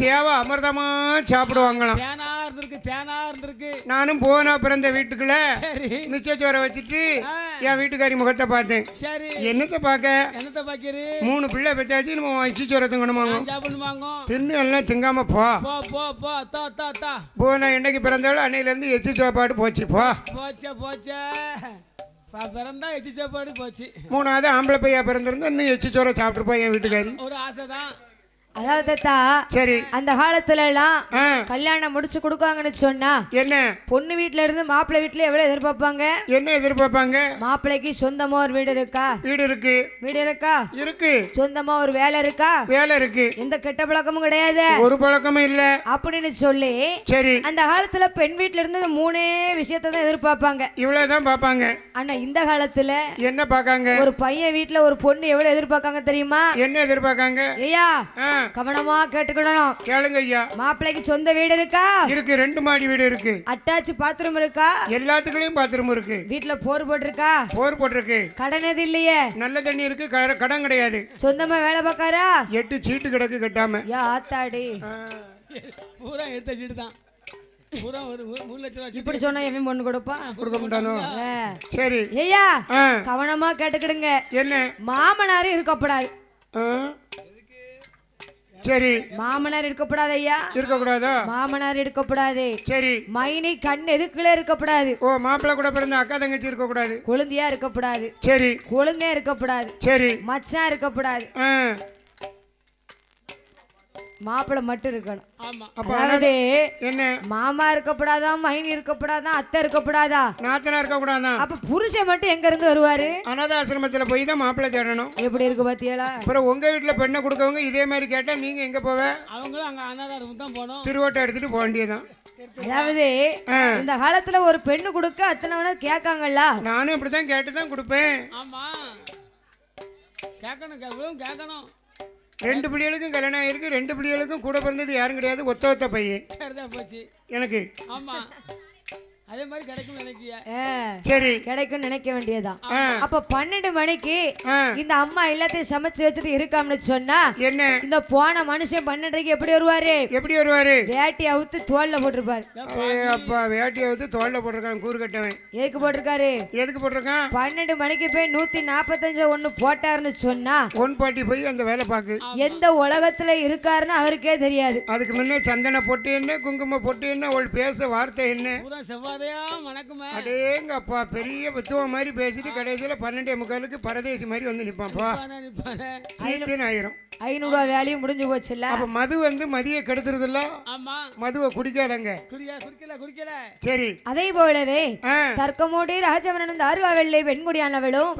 தேவை அமிர்தமா சாப்பிடுவாங்களாம். நானும் போனா பிறந்த வீட்டுக்குள்ள மிச்சச்சோரை வச்சுட்டு என் வீட்டுக்காரி முகத்தை பார்த்தேன். என்னத்தை பார்க்க 3 பிள்ளை பெற்றாச்சு. நம்ம இச்சிச்சோரை திங்கணுமாங்க. தின்னு எல்லாம் திங்காம போ. நான் என்னைக்கு பிறந்தாலும் அன்னையில இருந்து எச்சி சாப்பாடு போச்சு. போச்சு. 3வது ஆம்பளை பையா பிறந்திருந்தா இன்னும் எச்சி சோரை சாப்பிட்டுருப்பா என் வீட்டுக்காரி. ஒரு ஆசைதான். அதாவது சரி, அந்த காலத்துல எல்லாம் கல்யாணம் முடிச்சு கொடுக்காங்கன்னு சொன்னா என்ன பொண்ணு வீட்டுல இருந்து மாப்பிள்ளை வீட்டுல எவ்வளவு எதிர்பார்ப்பாங்க? என்ன எதிர்பார்ப்பாங்க? மாப்பிள்ளைக்கு சொந்தமா ஒரு வீடு இருக்கா? வீடு இருக்கு. வீடு இருக்கா? இருக்கு. சொந்தமா ஒரு வேலை இருக்கா? வேலை இருக்கு. எந்த கெட்ட பழக்கமும் கிடையாது. ஒரு பழக்கமும் இல்ல அப்படின்னு சொல்லி சரி, அந்த காலத்துல பெண் வீட்டுல இருந்து 3 விஷயத்தை தான் எதிர்பார்ப்பாங்க. இவ்வளவுதான் பாப்பாங்க. ஆனா இந்த காலத்துல என்ன பாக்காங்க? ஒரு பையன் வீட்டுல ஒரு பொண்ணு எவ்வளவு எதிர்பார்க்காங்க தெரியுமா? என்ன எதிர்பார்க்காங்க? ஐயா கவனமா கேட்டுக்கணும். கேளுங்க ஐயா. மாப்பிள்ளைக்கு சொந்த வீடு இருக்கா? இருக்கு. 2 மாடி வீடு இருக்கு. அட்டாச் பாத்ரூம் இருக்கா? எல்லாத்துக்குலயும் பாத்ரூம் இருக்கு. வீட்டுல போர் போட்டிருக்கா? போர் போட்டிருக்கு. கடன் எது இல்லையே? நல்ல தண்ணி இருக்கு. கடன் கிடையாது. சொந்தமா வேலை பார்க்காரா? 8 சீட்டு கிடக்கு கட்டாம. யா ஆத்தாடி, பூரா எடுத்த சீட்டு தான். பூரா ஒரு 3 லட்சம் ரூபாய். இப்படி சொன்னா எவன் பொண்ணு கொடுப்பா? கொடுக்க மாட்டானோ? சரி ஐயா கவனமா கேட்டுக்கிடுங்க. என்ன? மாமனாரு இருக்கப்படாது. சரி, மாமனார் இருக்கப்படாது. ஐயா இருக்கக்கூடாதா? மாமனார் இருக்கக்கூடாது. சரி, மைனி கண் எதுக்குள்ள இருக்கக்கூடாது. ஓ மாப்பிள்ளை கூட பிறந்த அக்கா தங்கச்சி இருக்கக்கூடாது. குழந்தையா இருக்கக்கூடாது. சரி, குழந்தையா இருக்கக்கூடாது. சரி, மச்சான் இருக்கக்கூடாது. மாப்பிள்ளை மட்டும் இருக்கணும். அதாவது என்ன? மாமா இருக்கப்படாதான், மைனி இருக்கப்படாதான், அத்தை இருக்கப்படாதா, நாத்தனா இருக்கக்கூடாதான். அப்ப புருஷன் மட்டும் எங்க இருந்து வருவாரு? அனாத ஆசிரமத்துல போய் தான் மாப்பிள்ளை தேடணும். எப்படி இருக்கு பாத்தியாளா? அப்புறம் உங்க வீட்டுல பெண்ணை கொடுக்கவங்க இதே மாதிரி கேட்டா நீங்க எங்க போவ? அவங்களும் அங்க அனாத ஆசிரமம் தான் போகணும். திருவோட்டை எடுத்துட்டு போக வேண்டியதான். அதாவது இந்த காலத்துல ஒரு பெண்ணு கொடுக்க அத்தனை கேட்காங்கல்ல. நானும் இப்படிதான் கேட்டுதான் கொடுப்பேன். ஆமா கேட்கணும். 2 பிள்ளைகளுக்கும் கல்யாணம் ஆயிருக்கு. 2 பிள்ளைகளுக்கும் கூட பிறந்தது யாரும் கிடையாது. ஒத்த பையன் போச்சு எனக்கு. ஆமா அதே மாதிரி கிடைக்கும் நினைக்கியா? சரி, கிடைக்கும் நினைக்க வேண்டியதான். அப்ப 12 மணிக்கு இந்த அம்மா எல்லாத்தையும் சமைச்சு வச்சுட்டு இருக்காம்னு சொன்னா என்ன? இந்த போன மனுஷன் 12க்கு எப்படி வருவாரு? எப்படி வருவாரு? வேட்டி அவுத்து தோல்ல போட்டிருப்பாரு. அப்பா வேட்டி அவுத்து தோல்ல போட்டிருக்கான். கூறு கட்டவன். எதுக்கு போட்டிருக்காரு? எதுக்கு போட்டிருக்கான்? 12 மணிக்கு போய் 145 ஒண்ணு போட்டாருன்னு சொன்னா ஒன் பாட்டி போய் அந்த வேலை பாக்கு. எந்த உலகத்துல இருக்காருன்னு அவருக்கே தெரியாது. அதுக்கு முன்னே சந்தன பொட்டு என்ன, குங்கும பொட்டு என்ன, அவள் பேச வார்த்தை என்ன, அடேங்கப்பா பெரிய புத்துவம் மாதிரி பேசிட்டு கடைசியில 12:45 பரதேசி மாதிரி வந்து நிப்பான்ப்பா. 500 வேலையும் முடிஞ்சு போச்சு இல்ல. அப்ப மது வந்து மதிய கெடுத்துறது இல்ல. மதுவை குடிக்காதங்க. சரி, அதே போலவே தர்க்கமோடி ராஜவனன் தார்வாவெள்ளை பெண்குடியானவளும்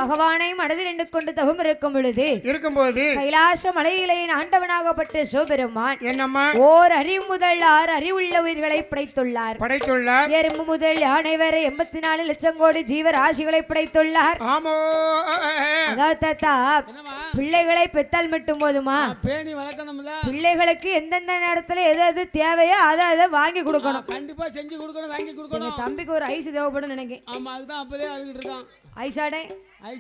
பகவானை மனதில் எண்டு கொண்டு தகும் இருக்கும்போது கைலாச மலையிலே ஆண்டவனாகப்பட்ட சிவபெருமான் என்னம்மா ஓர் அறிவு முதல் 6 அறிவுள்ள உயிர்களை படைத்துள்ளார். எறும்பு முதல் யானை வரை 84 லட்சம் கோடி ஜீவராசிகளை படைத்துள்ளார். பிள்ளைகளை பெத்தால் மட்டும் போதுமா? பிள்ளைகளுக்கு எந்தெந்த நேரத்துல எது தேவையோ அதை வாங்கி கொடுக்கணும். கண்டிப்பா செஞ்சு கொடுக்கணும், வாங்கி கொடுக்கணும். தம்பிக்கு ஒரு ஐஸ் தேவைப்படும் நினைக்கிறேன். ஆமா அதுதான் அப்பவே அழுகிட்டு இருக்கான். ஐஸாடே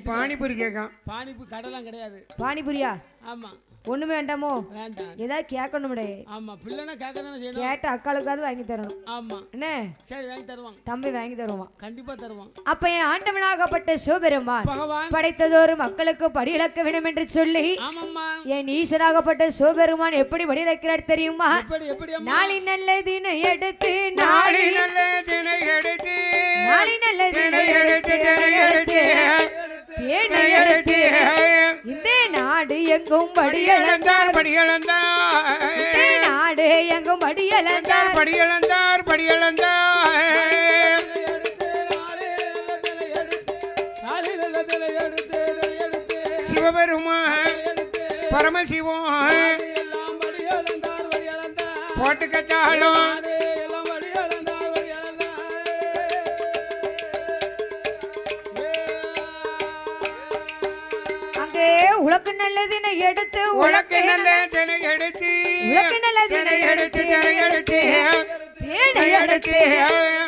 பானிபூரி கேட்கான். பானிபூரி கடலாம் கிடையாது. பானிபூரியா? ஆமா. ஒண்ணுமே வேண்டாமோ? வேண்டாம். ஏதாவது கேட்கணும்டே. ஆமா பிள்ளைனா கேட்கணும் செய்யணும். கேட்ட அக்காளுக்காவது வாங்கி தரணும். ஆமா என்ன? சரி வாங்கி தருவான். தம்பி வாங்கி தருவான். கண்டிப்பா தருவான். அப்ப என் ஆண்டவனாகப்பட்ட சிவபெருமான் பகவான் படைத்ததொரு மக்களுக்கு படியிழக்க வேண்டும் என்று சொல்லி என் ஈசனாகப்பட்ட சிவபெருமான் எப்படி படியிழக்கிறார் தெரியுமா? நாளை நல்ல தினம் எடுத்து நாளை நல்ல தினம் எடுத்து நாளை நல்ல தினம் எடுத்து இந்த நாடு எங்கும் படியளந்தார் நாடு எங்கும் படியளந்தார் சிவபெருமான் பரமசிவம் போட்டுக்கத்தாலும் உலக்கு நல்லதினை எடுத்து உலக்கு நல்லதினை எடுத்து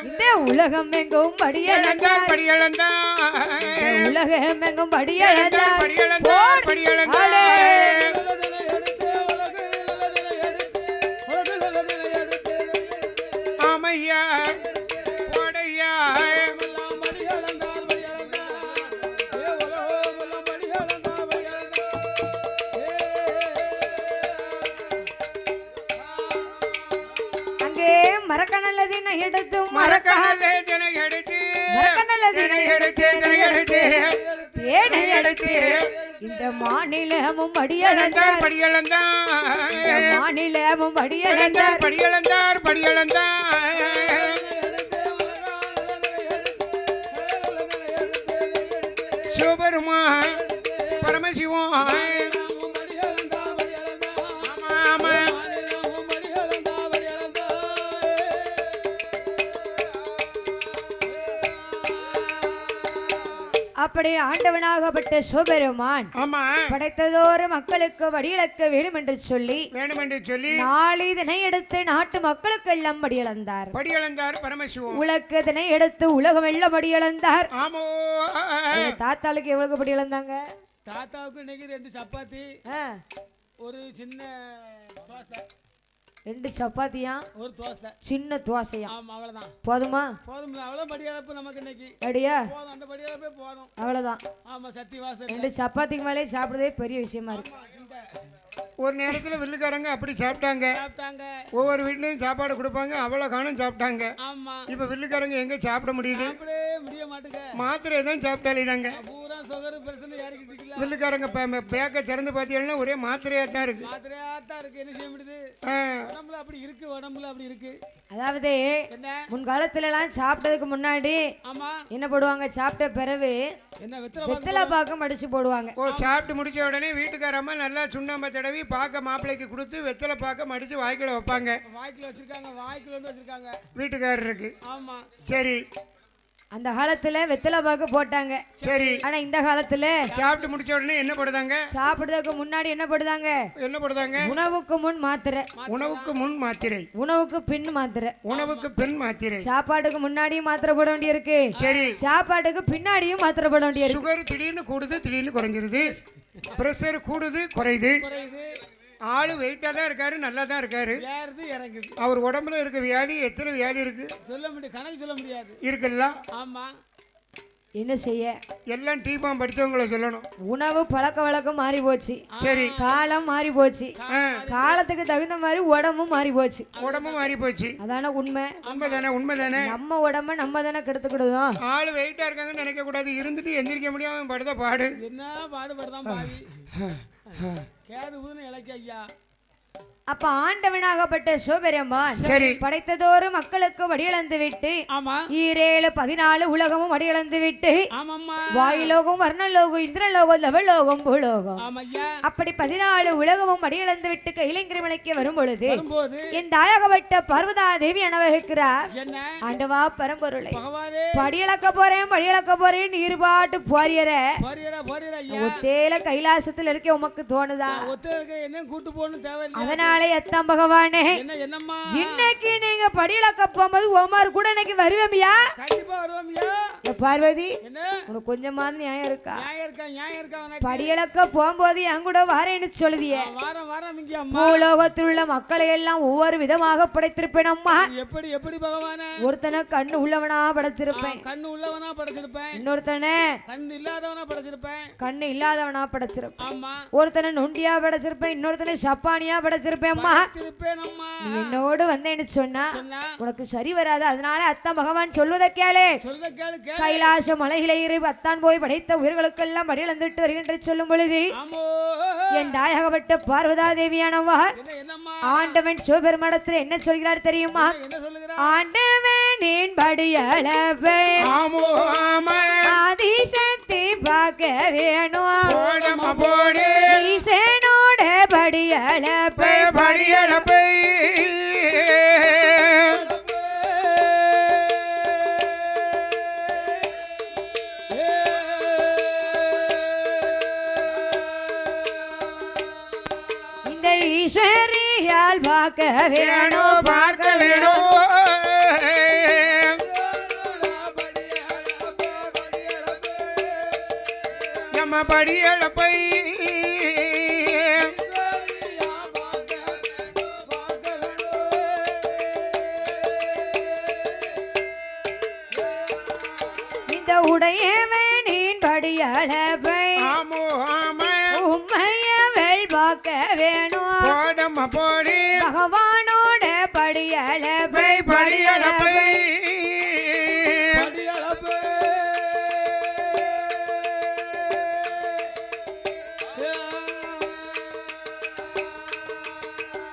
இந்த உலகம் எங்கும் படியளந்தார் உலகம் எங்கும் படியளந்தார் மறக்க நல்லதினை எடுத்து மறக்க நல்லதினை எடுத்து மறக்க நல்லதினை எடுத்து தேனை எடுத்து இந்த மாநிலமும் படியளந்தார் மாநிலமும் படியளந்தார் சிவபெருமா பரமசிவம் அப்படி ஆண்டவனாகப்பட்ட சிவபெருமான் படைத்ததோறு மக்களுக்கு வடியிழக்க வேண்டும் என்று சொல்லி நாளிதனை எடுத்து நாட்டு மக்களுக்கு எல்லாம் படியளந்தார் பரமசிவம் உலகத்தினை எடுத்து உலகம் எல்லாம் படியளந்தார் தாத்தாளுக்கு எவ்வளவு படியளந்தாங்க தாத்தாவுக்கு இன்னைக்கு 2 சப்பாத்தி ஒரு சின்ன தோசை 2 சப்பாத்தியா ஒரு தோசை சின்ன தோசையா ஆமா அவ்வளவுதான் போதுமா அவ்வளவு படியளப்பு நமக்கு இன்னைக்கு அடியா போதும் அந்த படியளப்பே போதும் அவ்வளவுதான் ஆமா சத்தி வாசல் 2 சப்பாத்திக்கு மேலே சாப்பிடுறதே பெரிய விஷயமா இருக்கு ஒரு நேரத்துல வில்லுக்காரங்க அப்படி சாப்பிட்டாங்க ஒவ்வொரு வீட்லயும் சாப்பாடு கொடுப்பாங்க அவ்வளவு காணும் சாப்பிட்டாங்க இப்ப வில்லுக்காரங்க எங்க சாப்பிட முடியுது மாத்திரை தான் சாப்பிட்டாலே தாங்க வில்லுக்காரங்க பேக்க திறந்து பாத்தீங்கன்னா ஒரே மாத்திரையா தான் இருக்கு அதாவது முன்காலத்துல எல்லாம் சாப்பிட்டதுக்கு முன்னாடி என்ன போடுவாங்க சாப்பிட்ட பிறகு வெத்தலை பாக்கம் அடிச்சு போடுவாங்க சாப்பிட்டு முடிச்ச உடனே வீட்டுக்காரம்மா நல்லா சுண்ணாம்பு தடவி பாக்க மாப்பிள்ளைக்கு கொடுத்து வெத்தலை பாக்க மடிச்சு வாய்க்குள்ள வைப்பாங்க வீட்டுக்காரருக்கு சரி அந்த காலத்துல வெத்தலை பாக்கு போட்டாங்க சரி ஆனா இந்த காலத்துல சாப்பிட்டு முடிச்ச உடனே என்ன போடுதாங்க சாப்பிடுறதுக்கு முன்னாடி என்ன போடுதாங்க உணவுக்கு முன் மாத்திரை உணவுக்கு பின் மாத்திரை சாப்பாட்டுக்கு முன்னாடியும் மாத்திரை போட வேண்டியிருக்கு சரி சாப்பாட்டுக்கு பின்னாடியும் மாத்திரை போட வேண்டியிருக்கு சுகர் திடீர்னு கூடுது திடீர்னு குறைஞ்சிருது பிரஷர் கூடுது குறையுது ஆளு வெயிட்டா தான் இருக்காரு நல்லா தான் இருக்காரு அவர் உடம்புல இருக்க வியாதி எத்தனை வியாதி இருக்கு சொல்ல முடியாது இருக்குல்ல ஆமா என்ன செய்ய எல்லாம் டீபாம் படிச்சவங்கள சொல்லணும் உணவு பழக்க வழக்கம் மாறி போச்சு சரி காலம் மாறி போச்சு காலத்துக்கு தகுந்த மாதிரி உடம்பும் மாறி போச்சு அதான உண்மைதானே நம்ம உடம்ப நம்ம தானே கெடுத்துக்கிடுதோம் ஆளு வெயிட்டா இருக்காங்கன்னு நினைக்க கூடாது இருந்துட்டு எந்திரிக்க முடியாம படுத பாடு என்ன பாடுபடுதான் பாவி கேது ஊதுன இலக்கிய ஐயா அப்ப ஆண்டவனாகப்பட்ட சிவபெருமான் படைத்ததோறு மக்களுக்கு வடியளந்து விட்டு 7 14 உலகமும் வடியளந்து விட்டு வாயுலோகம் வர்ணலோகம் இந்திரலோகம் லவலோகம் பூலோகம் அப்படி 14 உலகமும் வடியளந்து விட்டு கைலங்கிரிமலைக்கு வரும் பொழுது என் தாயகப்பட்ட பார்வதா தேவி அனுபவிக்கிறார் ஆண்டவா பரம்பொருளை படியளக்க போறேன் நீர்பாட்டு போறியற ஒத்தேல கைலாசத்தில் இருக்க உமக்கு தோணுதா அதனால அத்தம் பகவானே இன்னைக்கு நீங்க படியளக்க போகும்போது ஒமார் கூட இன்னைக்கு வருவேமியா பார்வதி உனக்கு கொஞ்சமாவது நியாயம் இருக்கா படியளக்க போகும்போது என் கூட வாரேன்னு சொல்லுதியே பூலோகத்தில் உள்ள மக்களை எல்லாம் ஒவ்வொரு விதமாக படைத்திருப்பேன் அம்மா எப்படி பகவானே ஒருத்தனை கண்ணு உள்ளவனா படைச்சிருப்பேன் இன்னொருத்தனை கண்ணு இல்லாதவனா படைச்சிருப்பேன் ஒருத்தனை நொண்டியா படைச்சிருப்பேன் இன்னொருத்தனை சப்பானியா படைச்சிருப்பேன் என்னோடு வந்தேன்னு சொன்னா உனக்கு சரி வராது அதனால அத்தான் பகவான் சொல்வதை கேளு கைலாச மலையில இரு அத்தான் போய் படைத்த உயிர்களுக்கெல்லாம் படியிழந்துட்டு வருகின்ற சொல்லும் பொழுது என் தாயகப்பட்ட பார்வதா தேவியானவா ஆண்டவன் சிவபெருமானத்தில் என்ன சொல்கிறார் தெரியுமா ஆண்டவனின் படியளவை ஆதிசக்தி பார்க்க வேணும் ஈசனோட படியளவை இந்த ஈஸ்வரியால் பார்க்க வேணும் நம்ம படியளப்பை உடையவனின் படியளவை உம்மையவள் பார்க்க வேணும் பகவானோட படியளவை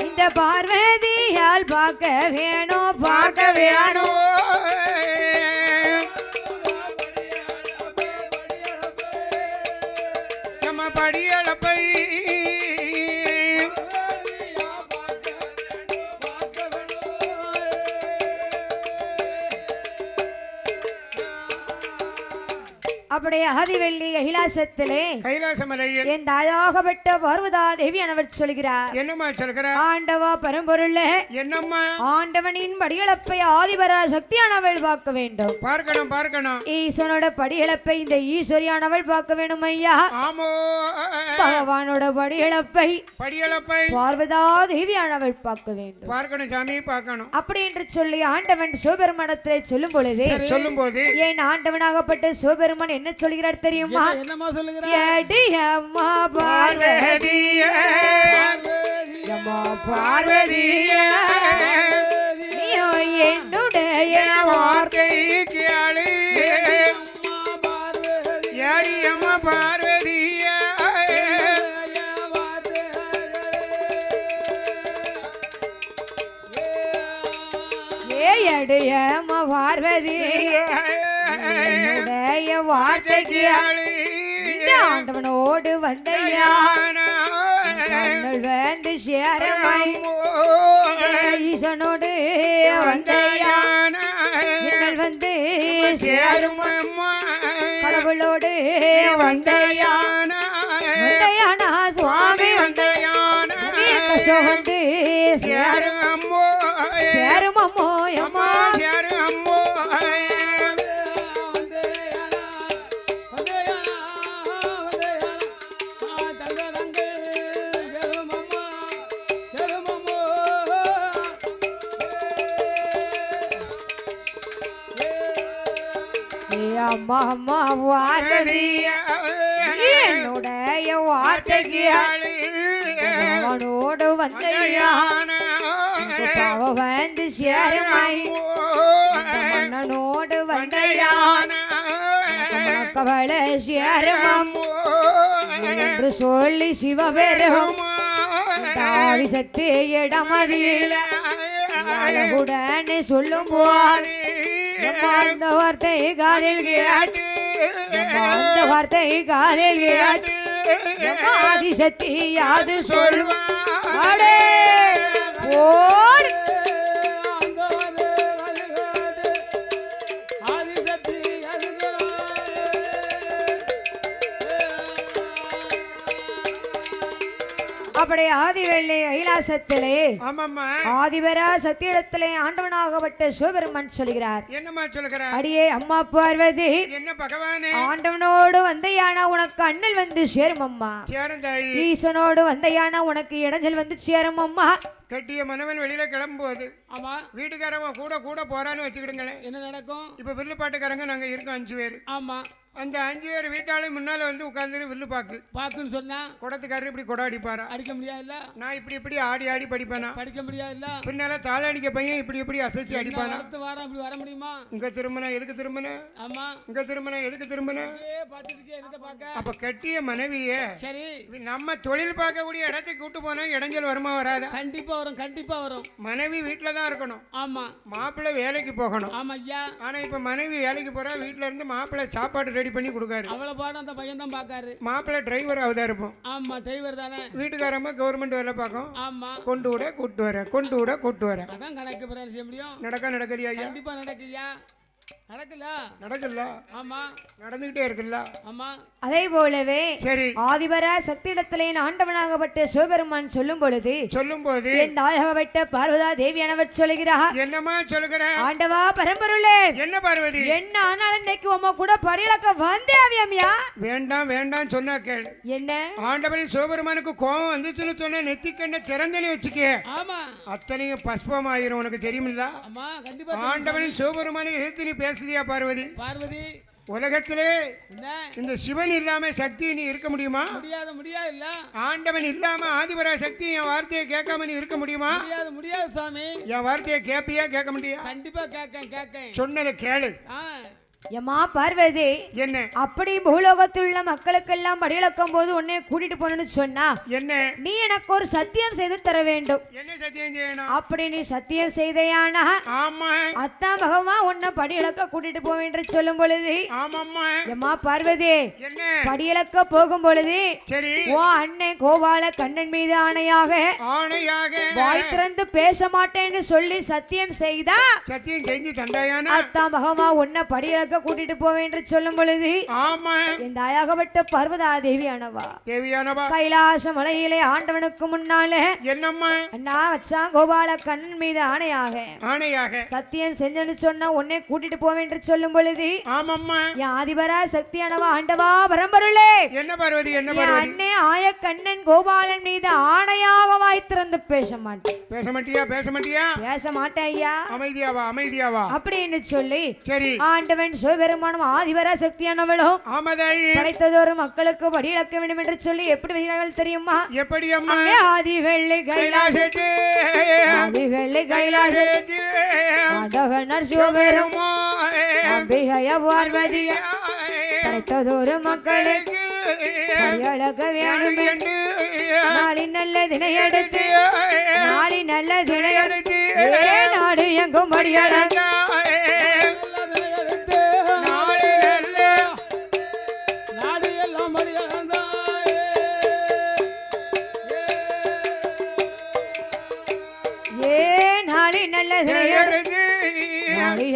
இந்த பார்வதியால் பார்க்க வேணும் பார்க்க வேணும் நம்ம படியளப்பை அப்படியே ஆதிவெள்ளி கைலாசத்திலே கைலாசமலையில் என் தாயாகப்பட்ட பார்வதா தேவி அனவர் சொல்கிறார். என்னம்மா சொல்கிற? ஆண்டவா பரம்பொருள் என்னம்மா? ஆண்டவனின் படியளப்பை ஆதிபரா சக்தியானவள் பார்க்க வேண்டும். பார்க்கணும் பார்க்கணும். ஈசனோட படியளப்பை இந்த ஈஸ்வரியானவள் பார்க்க வேண்டும் ஐயா. ஆமோ. பகவானோட படியளப்பை பார்வதா தேவியானவள் பார்க்க வேண்டும். பார்க்கணும் சாமி பார்க்கணும். அப்படி என்று சொல்லி ஆண்டவன் சிவபெருமானத்திலே சொல்லும் போது ஏன் ஆண்டவனாகப்பட்ட சிவபெருமான் என்ன சொல்கிறார் தெரியுமா? என்னமா சொல்லுகிறார்? ஏடியம்மா பார்வதியே அம்மா பார்வதியே நீயோ என்னுடைய வார்த்தை கேளு ஏடியம்மா பார்வதியே ஏடியம்மா பார்வதியே வார்த்தைக்கு ஆண்டவனோடு வந்த வந்து சேரமை ஈசனோடு வந்த வந்து சேரும் கடவுளோடு வந்த சுவாமி வந்து சேரும் அம்மோ அம்மா அம்மா அம்மா வார்த்தைய என்னுடைய வார்த்தைக்கு அவனோடு வந்த பாவ வந்து சேருமை மன்னனோடு வந்த கவலை சேரும் என்று சொல்லி சிவபெரும் தாவி சத்து இடமதியில் உடனே சொல்லும் போது அந்த வார்த்தை காதில் கேட்டு அந்த வார்த்தை காதில் கேட்டு ஆதிசக்தி யாது சொல்வாடே போர் அப்படி ஆதிவெள்ளி கைலாசத்திலே ஆதிபரா சத்தியிடத்திலே ஆண்டவனாகப்பட்ட சிவபெருமான் சொல்கிறார். என்னமா சொல்கிறார்? அடியே அம்மா பார்வதி என்ன பகவானே ஆண்டவனோடு வந்தையானா உனக்கு அண்ணல் வந்து சேரும் அம்மா. ஈசனோடு வந்தையானா உனக்கு இடைஞ்சல் வந்து சேரும் அம்மா. கட்டிய மனவன் வெளியில கிளம்பும்போது ஆமா வீட்டுக்காரவன் கூட கூட போறான்னு வச்சுக்கிடுங்களேன். என்ன நடக்கும்? இப்ப வில்லு பாட்டுக்காரங்க நாங்க இருக்கோம் 5 பேர். ஆமா அந்த 5 பேர் வீட்டாலும் முன்னால வந்து உட்கார்ந்து வில்லு பாக்குன்னு சொன்னா குடத்துக்காரர் இப்படி கொடை அடிப்பாரா? அடிக்க முடியாதுல்ல. நான் இப்படி இப்படி ஆடி ஆடி படிப்பேனா? படிக்க முடியாதுல்ல. பின்னால தாள அடிக்க பையன் இப்படி இப்படி அசைச்சு அடிப்பானா? இப்படி வர முடியுமா? இங்க திரும்பின எதுக்கு திரும்பின? ஆமா இங்க திரும்பின எதுக்கு திரும்பின? அப்ப கட்டிய மனைவியே சரி நம்ம தொழில் பார்க்கக்கூடிய இடத்துக்கு கூட்டு போனா இடைஞ்சல் வருமா வராதா? கண்டிப்பா வரும் கண்டிப்பா வரும். மனைவி வீட்டுல தான் இருக்கணும். ஆமா மாப்பிள்ளை வேலைக்கு போகணும். ஆமா ஐயா. ஆனா இப்ப மனைவி வேலைக்கு போறா வீட்டுல இருந்து மாப்பிள்ளை சாப்பாடு ரெடி பண்ணி கொடுக்காரு. அவ்வளவு பாடம் அந்த பையன் தான் பாக்காரு. மாப்பிள்ளை டிரைவர் ஆகுதா இருப்போம். ஆமா டிரைவர் தானே. வீட்டுக்காரமா கவர்மெண்ட் வேலை பார்க்கும். ஆமா கொண்டு விட கூட்டு வர கொண்டு விட கூட்டு வர அதான் கணக்கு பிரகாரம் செய்ய முடியும். நடக்கறியா? கண்டிப்பா நடக்குயா. நடக்கல ஆமா நடந்துகிட்டே இருக்குல்ல. ஆமா அதே போலவே சரி ஆதிபரா சக்தியிடத்திலே ஆண்டவனாகப்பட்ட சிவபெருமான் சொல்லும் போது என் தாயாகப்பட்ட பார்வதா தேவியானவர் சொல்கிறார். என்னமா சொல்லுகிற? ஆண்டவா பரம்பொருளே என்ன பார்வதி என்ன ஆனாலும் இன்னைக்கு உம்மா கூட படியலக்க வந்தே அவியம்யா. வேண்டாம் வேண்டாம் சொன்னா கேளு. என்ன? ஆண்டவரின் சிவபெருமானுக்கு கோபம் வந்துச்சுன்னு சொன்ன நெத்திக்கண்ண திறந்தனே வச்சுக்கே. ஆமா அத்தனையும் பஸ்பம் ஆயிரும். உனக்கு தெரியுமில்ல? ஆமா கண்டிப்பா. ஆண்டவரின் சிவபெருமானை எதிர்த்து நீ பேசுதியா பார்வதி? பார்வதி உலகத்திலே இந்த சிவன் இல்லாம சக்தி நீ இருக்க முடியுமா? முடியாது இல்ல. ஆண்டவன் இல்லாம ஆதிபரா சக்தி என் வார்த்தையை கேட்காம நீ இருக்க முடியுமா? முடியாது சாமி. என் வார்த்தையை கேட்பியா கேட்க முடியா? கண்டிப்பா கேட்க. சொன்னதை கேளு. எம்மா பார்வதி என்ன அப்படி பூலோகத்தில் உள்ள மக்களுக்கெல்லாம் படியிழக்கும் போது உன்னை கூட்டிட்டு போனேன்னு சொன்னா என்ன நீ எனக்கு ஒரு சத்தியம் செய்து தர வேண்டும். என்ன சத்தியம் செய்யணும்? அப்படி நீ சத்தியம் செய்தையானா ஆமா அத்தா மகமா உன்னை படியிழக்க கூட்டிட்டு போவேன் என்று சொல்லும் பொழுது ஆமாம்மா எம்மா பார்வதி என்ன படியிழக்க போகும் பொழுது சரி ஓ அன்னை கோபால கண்ணன் மீது ஆணையாக வாய் திறந்து பேச மாட்டேன்னு சொல்லி சத்தியம் செய்தா சத்தியம் செஞ்சு தந்தாயானா அத்தா மகமா உன்னை படியிழக்க கூட்டிட்டு போவேன் என்று சொல்லும் பொழுது ஆமா என் தாயாகப்பட்ட பர்வதா தேவியானவா கைலாச மலையிலே ஆண்டவனுக்கு முன்னாலே என்னம்மா அண்ணா வச்சா கோபால கண்ணன் மீது ஆணையாக சத்தியம் செஞ்சன்னு சொன்னா உன்னை கூட்டிட்டு போவேன் என்று சொல்லும் பொழுது ஆமாம்மா என் ஆதிபரா சக்தியானவா ஆண்டவா பரம்பொருளே என்ன பார்வதி என்ன பார்வதி அண்ணே ஆய கண்ணன் கோபாலன் மீது ஆணையாக வாய் திறந்து பேச மாட்டேன். பேச மாட்டியா பேச மாட்டேன் ஐயா. அமைதியாவா அப்படின்னு சொல்லி சரி ஆண்டவன் சிவபெருமானும் ஆதிபரா சக்தியானவளும் படைத்ததொரு மக்களுக்கு படியிழக்க வேண்டும் என்று சொல்லி எப்படி வருகிறார்கள் தெரியுமா? எப்படி அம்மா? ஆதி வெள்ளை கைலாசத்தே ஆண்டவனர் சிவபெருமான் அம்பிகைய பார்வதிய படைத்ததொரு மக்களுக்கு படியிழக்க வேண்டும் என்று நாளின் நல்ல தினை எடுத்து நாடு எங்கும் படியழக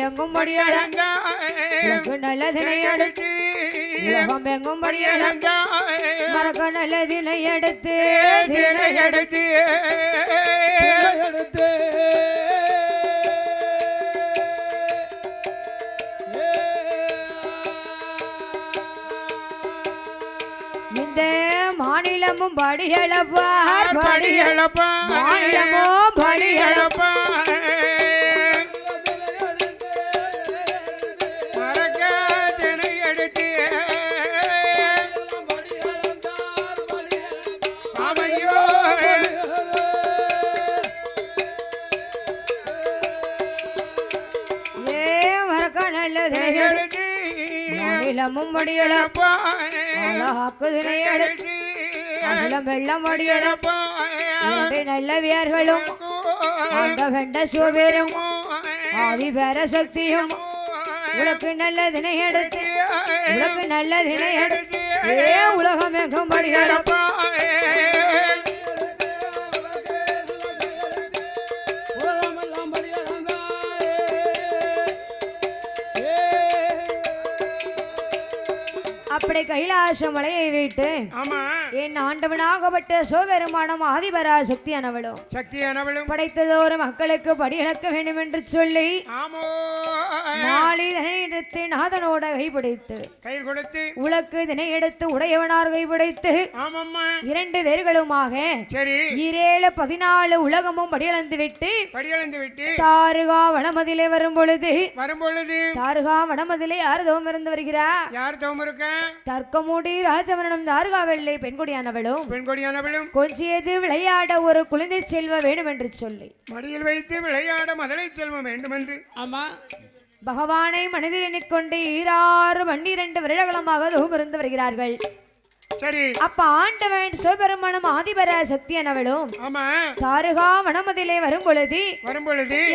எங்கும் படியழங்க நல்லதினை எடுத்து உலகம் எங்கும் படியழங்க மறக்க நல்லதினை எடுத்து இந்த மாநிலமும் படியளப்பார் மாநிலமும் படியளப்பார் மாநிலமும் படியளப்பா வெள்ளம் படியளப்பா நல்ல வியர்களும் வெண்ட சிவபேரும் ஆதி பேர சக்தியும் உனக்கு நல்லதினை எடுத்து உலகம் எங்கும் படியளப்பா அப்படி கைலாச மலையை விட்டு என் ஆண்டவனாகப்பட்ட சிவபெருமானும் ஆதிபரா சக்தியானவளும் படைத்ததோரு மக்களுக்கு படியிழக்க வேண்டும் என்று சொல்லி நாளிதனை நாதனோட கைப்பிடித்து உலக்கு தினை எடுத்து உடையவனார் கைப்பிடித்து 2 பேர்களுமாக 14 உலகமும் படியளந்து விட்டு தாருகா வனமதிலே வரும் பொழுது தாருகா வனமதிலே யார் தவம் இருந்து வருகிறார்? யார் தவம் இருக்க? தர்க்கமூடி ராஜவனும் தாருகா வெள்ளை பெண்கொடியானவளும் கொஞ்சியது விளையாட ஒரு குழந்தை செல்வம் வேண்டும் என்று சொல்லி மடியில் வைத்து விளையாட மதுரை செல்வம் வேண்டும் என்று ஆமா பகவானை மனதில் எண்ணிக்கொண்டு 12 வருடகாலமாக தவம் இருந்து வருகிறார்கள். சரி அப்ப ஆண்டவன் சிவபெருமானும் ஆதிபரா சக்தியானவளும் தாருகா வனமதிலே வரும் பொழுது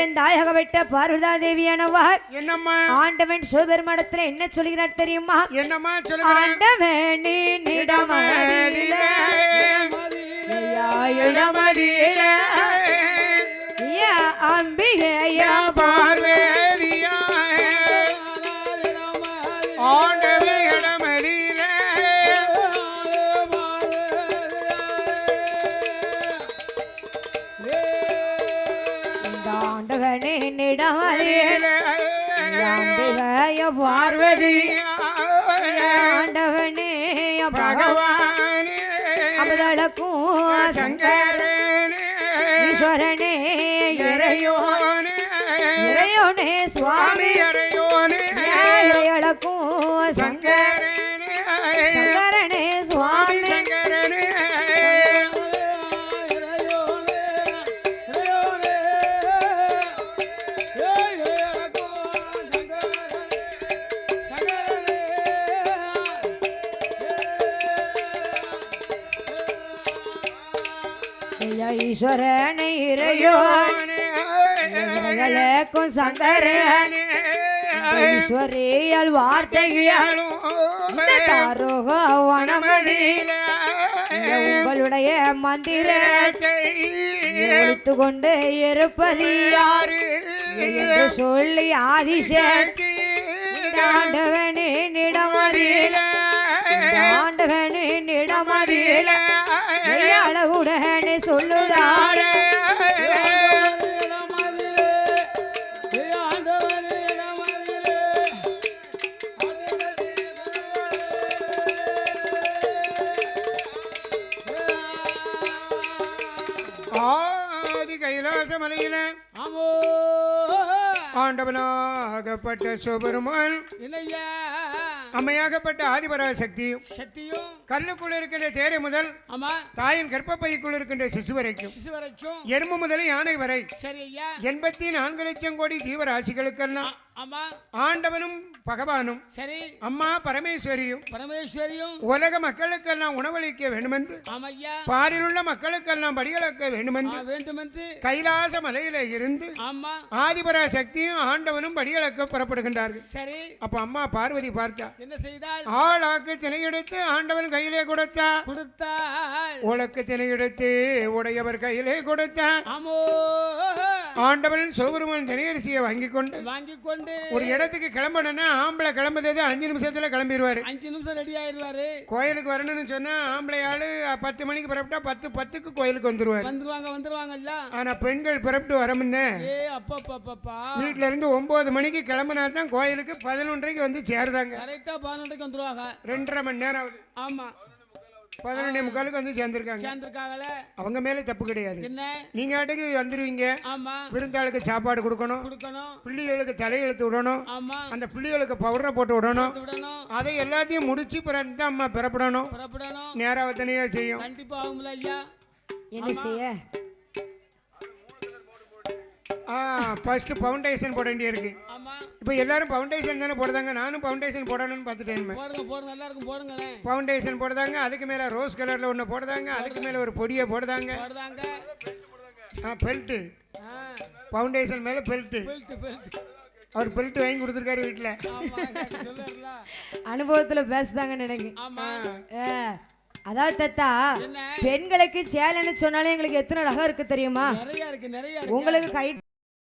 என் தாயகப்பட்ட பார்வதா தேவியானவர் என்னம்மா ஆண்டவன் சிவபெருமானத்துல என்ன சொல்கிறார் தெரியுமா? என்னம்மா ஆண்டவனின் இடமதிலே அம்பிகையா பார்வதியா பார்வதி ஆண்டவனே பகவானே அபதளக்கும் சங்கரனே ஈஸ்வரனே இறையோனே சுவாமி இறையளக்கும் சங்கரனே சுவாமி ஈஸ்வரனை இறையோனே க்கும் சங்கரனே ஈஸ்வரியால் வார்த்தையாலும் உங்களுடைய மந்திரத்தை எடுத்து கொண்டு இருப்பது யாரு என்று சொல்லி ஆதிசக்தி ஆண்டவனின் இடமறியில ஆண்டவனின் இடமறியில அழகுடனே சொல்லுதாரே கைலாசமலையில ஆண்டவனாகப்பட்ட சிவபெருமான் அம்மையாகப்பட்ட ஆதிபராசக்தியும் சக்தியும் கல்லுக்குள்ள இருக்கின்ற தேரை முதல் தாயின் கர்ப்பப்பைக்குள் இருக்கின்ற சிசு வரைக்கும் எறும்பு முதல் யானை வரை 84 லட்சம் கோடி ஜீவராசிகளுக்கெல்லாம் ஆண்டவனும் பகவானும் சரி அம்மா பரமேஸ்வரியும் உலக மக்களுக்கெல்லாம் உணவளிக்க வேண்டுமென்று பாரில் உள்ள மக்களுக்கெல்லாம் படிகளக்க வேண்டுமென்று கைலாச மலையில இருந்து ஆதிபராசக்தியும் ஆண்டவனும் படிகளக்க புறப்படுகின்றார்கள். சரி அப்ப அம்மா பார்வதி பார்த்தா என்ன செய்தாள்? ஆளாக்கு திணை எடுத்து ஆண்டவன் கையிலே கொடுத்தாள். உலக்கு திணை எடுத்து உடையவர் கையிலே கொடுத்தார். ஆண்டவன் சிவபெருமான் திணையரிசியை வாங்கி கொண்டு ஒரு இடத்துக்கு கிளம்பணும்னா ஆம்பளை கிளம்புறது 5 நிமிஷத்துல கிளம்பிடுவாரு. 5 நிமிஷம் ரெடி ஆயிடுவாரு. கோயிலுக்கு வரணும்னு சொன்னா ஆம்பளை ஆளு 10 மணிக்கு புறப்பட்டா 10:10க்கு கோயிலுக்கு வந்துருவாங்கல்ல. ஆனா பெண்கள் புறப்பட்டு வரமுன்னே வீட்டுல இருந்து 9 மணிக்கு கிளம்பினா தான் கோயிலுக்கு 11:30க்கு வந்து சேருதாங்க. கரெக்டா 11:00க்கு வந்துருவாங்க. 2.5 மணி நேரம் ஆகுது. ஆமா 11:45க்கு வந்து சேர்ந்திருக்காங்கல்ல. அவங்க மேல தப்பு கிடையாது. நீங்க ஆட்டுக்கு வந்துருவீங்க. விருந்தாளுக்கு சாப்பாடு கொடுக்கணும், பிள்ளைகளுக்கு தலையெழுத்து விடணும், அந்த பிள்ளைகளுக்கு பவுடரை போட்டு விடணும். அதை எல்லாத்தையும் முடிச்சு பிறந்த அம்மா பிறப்படணும். நேராவத்தனையா செய்யும். கண்டிப்பா ஆகும்ல ஐயா. என்ன செய்ய? ஃபர்ஸ்ட் ஃபவுண்டேஷன் போட வேண்டிய இருக்கு. இப்போ எல்லாரும் ஃபவுண்டேஷன் தானே போடுறாங்க. நானும் ஃபவுண்டேஷன் போடணும்னு பார்த்துட்டேன். ஃபவுண்டேஷன் போடுறாங்க, அதுக்கு மேலே ரோஸ் கலரில் ஒன்று போடுறாங்க, அதுக்கு மேலே ஒரு பொடியை போடுறாங்க. பெல்ட்டு ஃபவுண்டேஷன் மேலே பெல்ட்டு. அவர் பெல்ட் வாங்கி கொடுத்துருக்காரு வீட்டில். அனுபவத்தில் பேசுதாங்க நினைக்கிறேன். அதாவது தத்தா பெண்களுக்கு சேலைன்னு சொன்னாலே எங்களுக்கு எத்தனை ரகம் இருக்கு தெரியுமா? உங்களுக்கு கை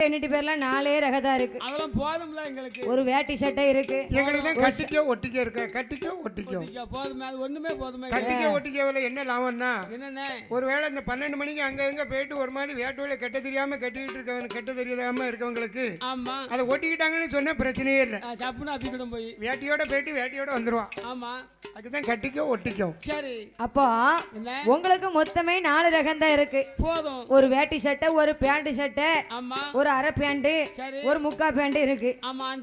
எண்ணிட்டு பேர்லாம் 4 ரகதா இருக்கு. அதெல்லாம் போதும்ல எங்களுக்கு. ஒரு வேட்டி சட்டை இருக்கு. எங்களுக்கு தான் கட்டிக்கோ ஒட்டிக்கோ இருக்கு. கட்டிக்கோ ஒட்டிக்கோ போதுமே. அது ஒண்ணுமே போதுமே. கட்டிக்கோ ஒட்டிக்கோல என்ன லாபம்னா என்னண்ணே, ஒருவேளை இந்த 12 மணிக்கு அங்க எங்க போயிட்டு ஒரு மாதிரி வேட்டுவில கட்ட தெரியாம கட்டிக்கிட்டு இருக்கவங்க, கட்ட தெரியாம இருக்கவங்களுக்கு ஆமா அதை ஒட்டிக்கிட்டாங்கன்னு சொன்னா பிரச்சனையே இல்லை. சப்புன்னு அப்பிக்கிடும் போய் வேட்டியோட போயிட்டு வேட்டியோட வந்துருவான். ஆமா அதுதான் கட்டிக்கோ ஒட்டிக்கோ. சரி அப்போ உங்களுக்கு மொத்தமே 4 ரகம் தான் இருக்கு. போதும். ஒரு வேட்டி சட்டை, ஒரு பேண்ட் சட்டை, ஆமா ஒரு அரை பேண்ட், ஒரு முக்கா பேண்ட் இருக்கு.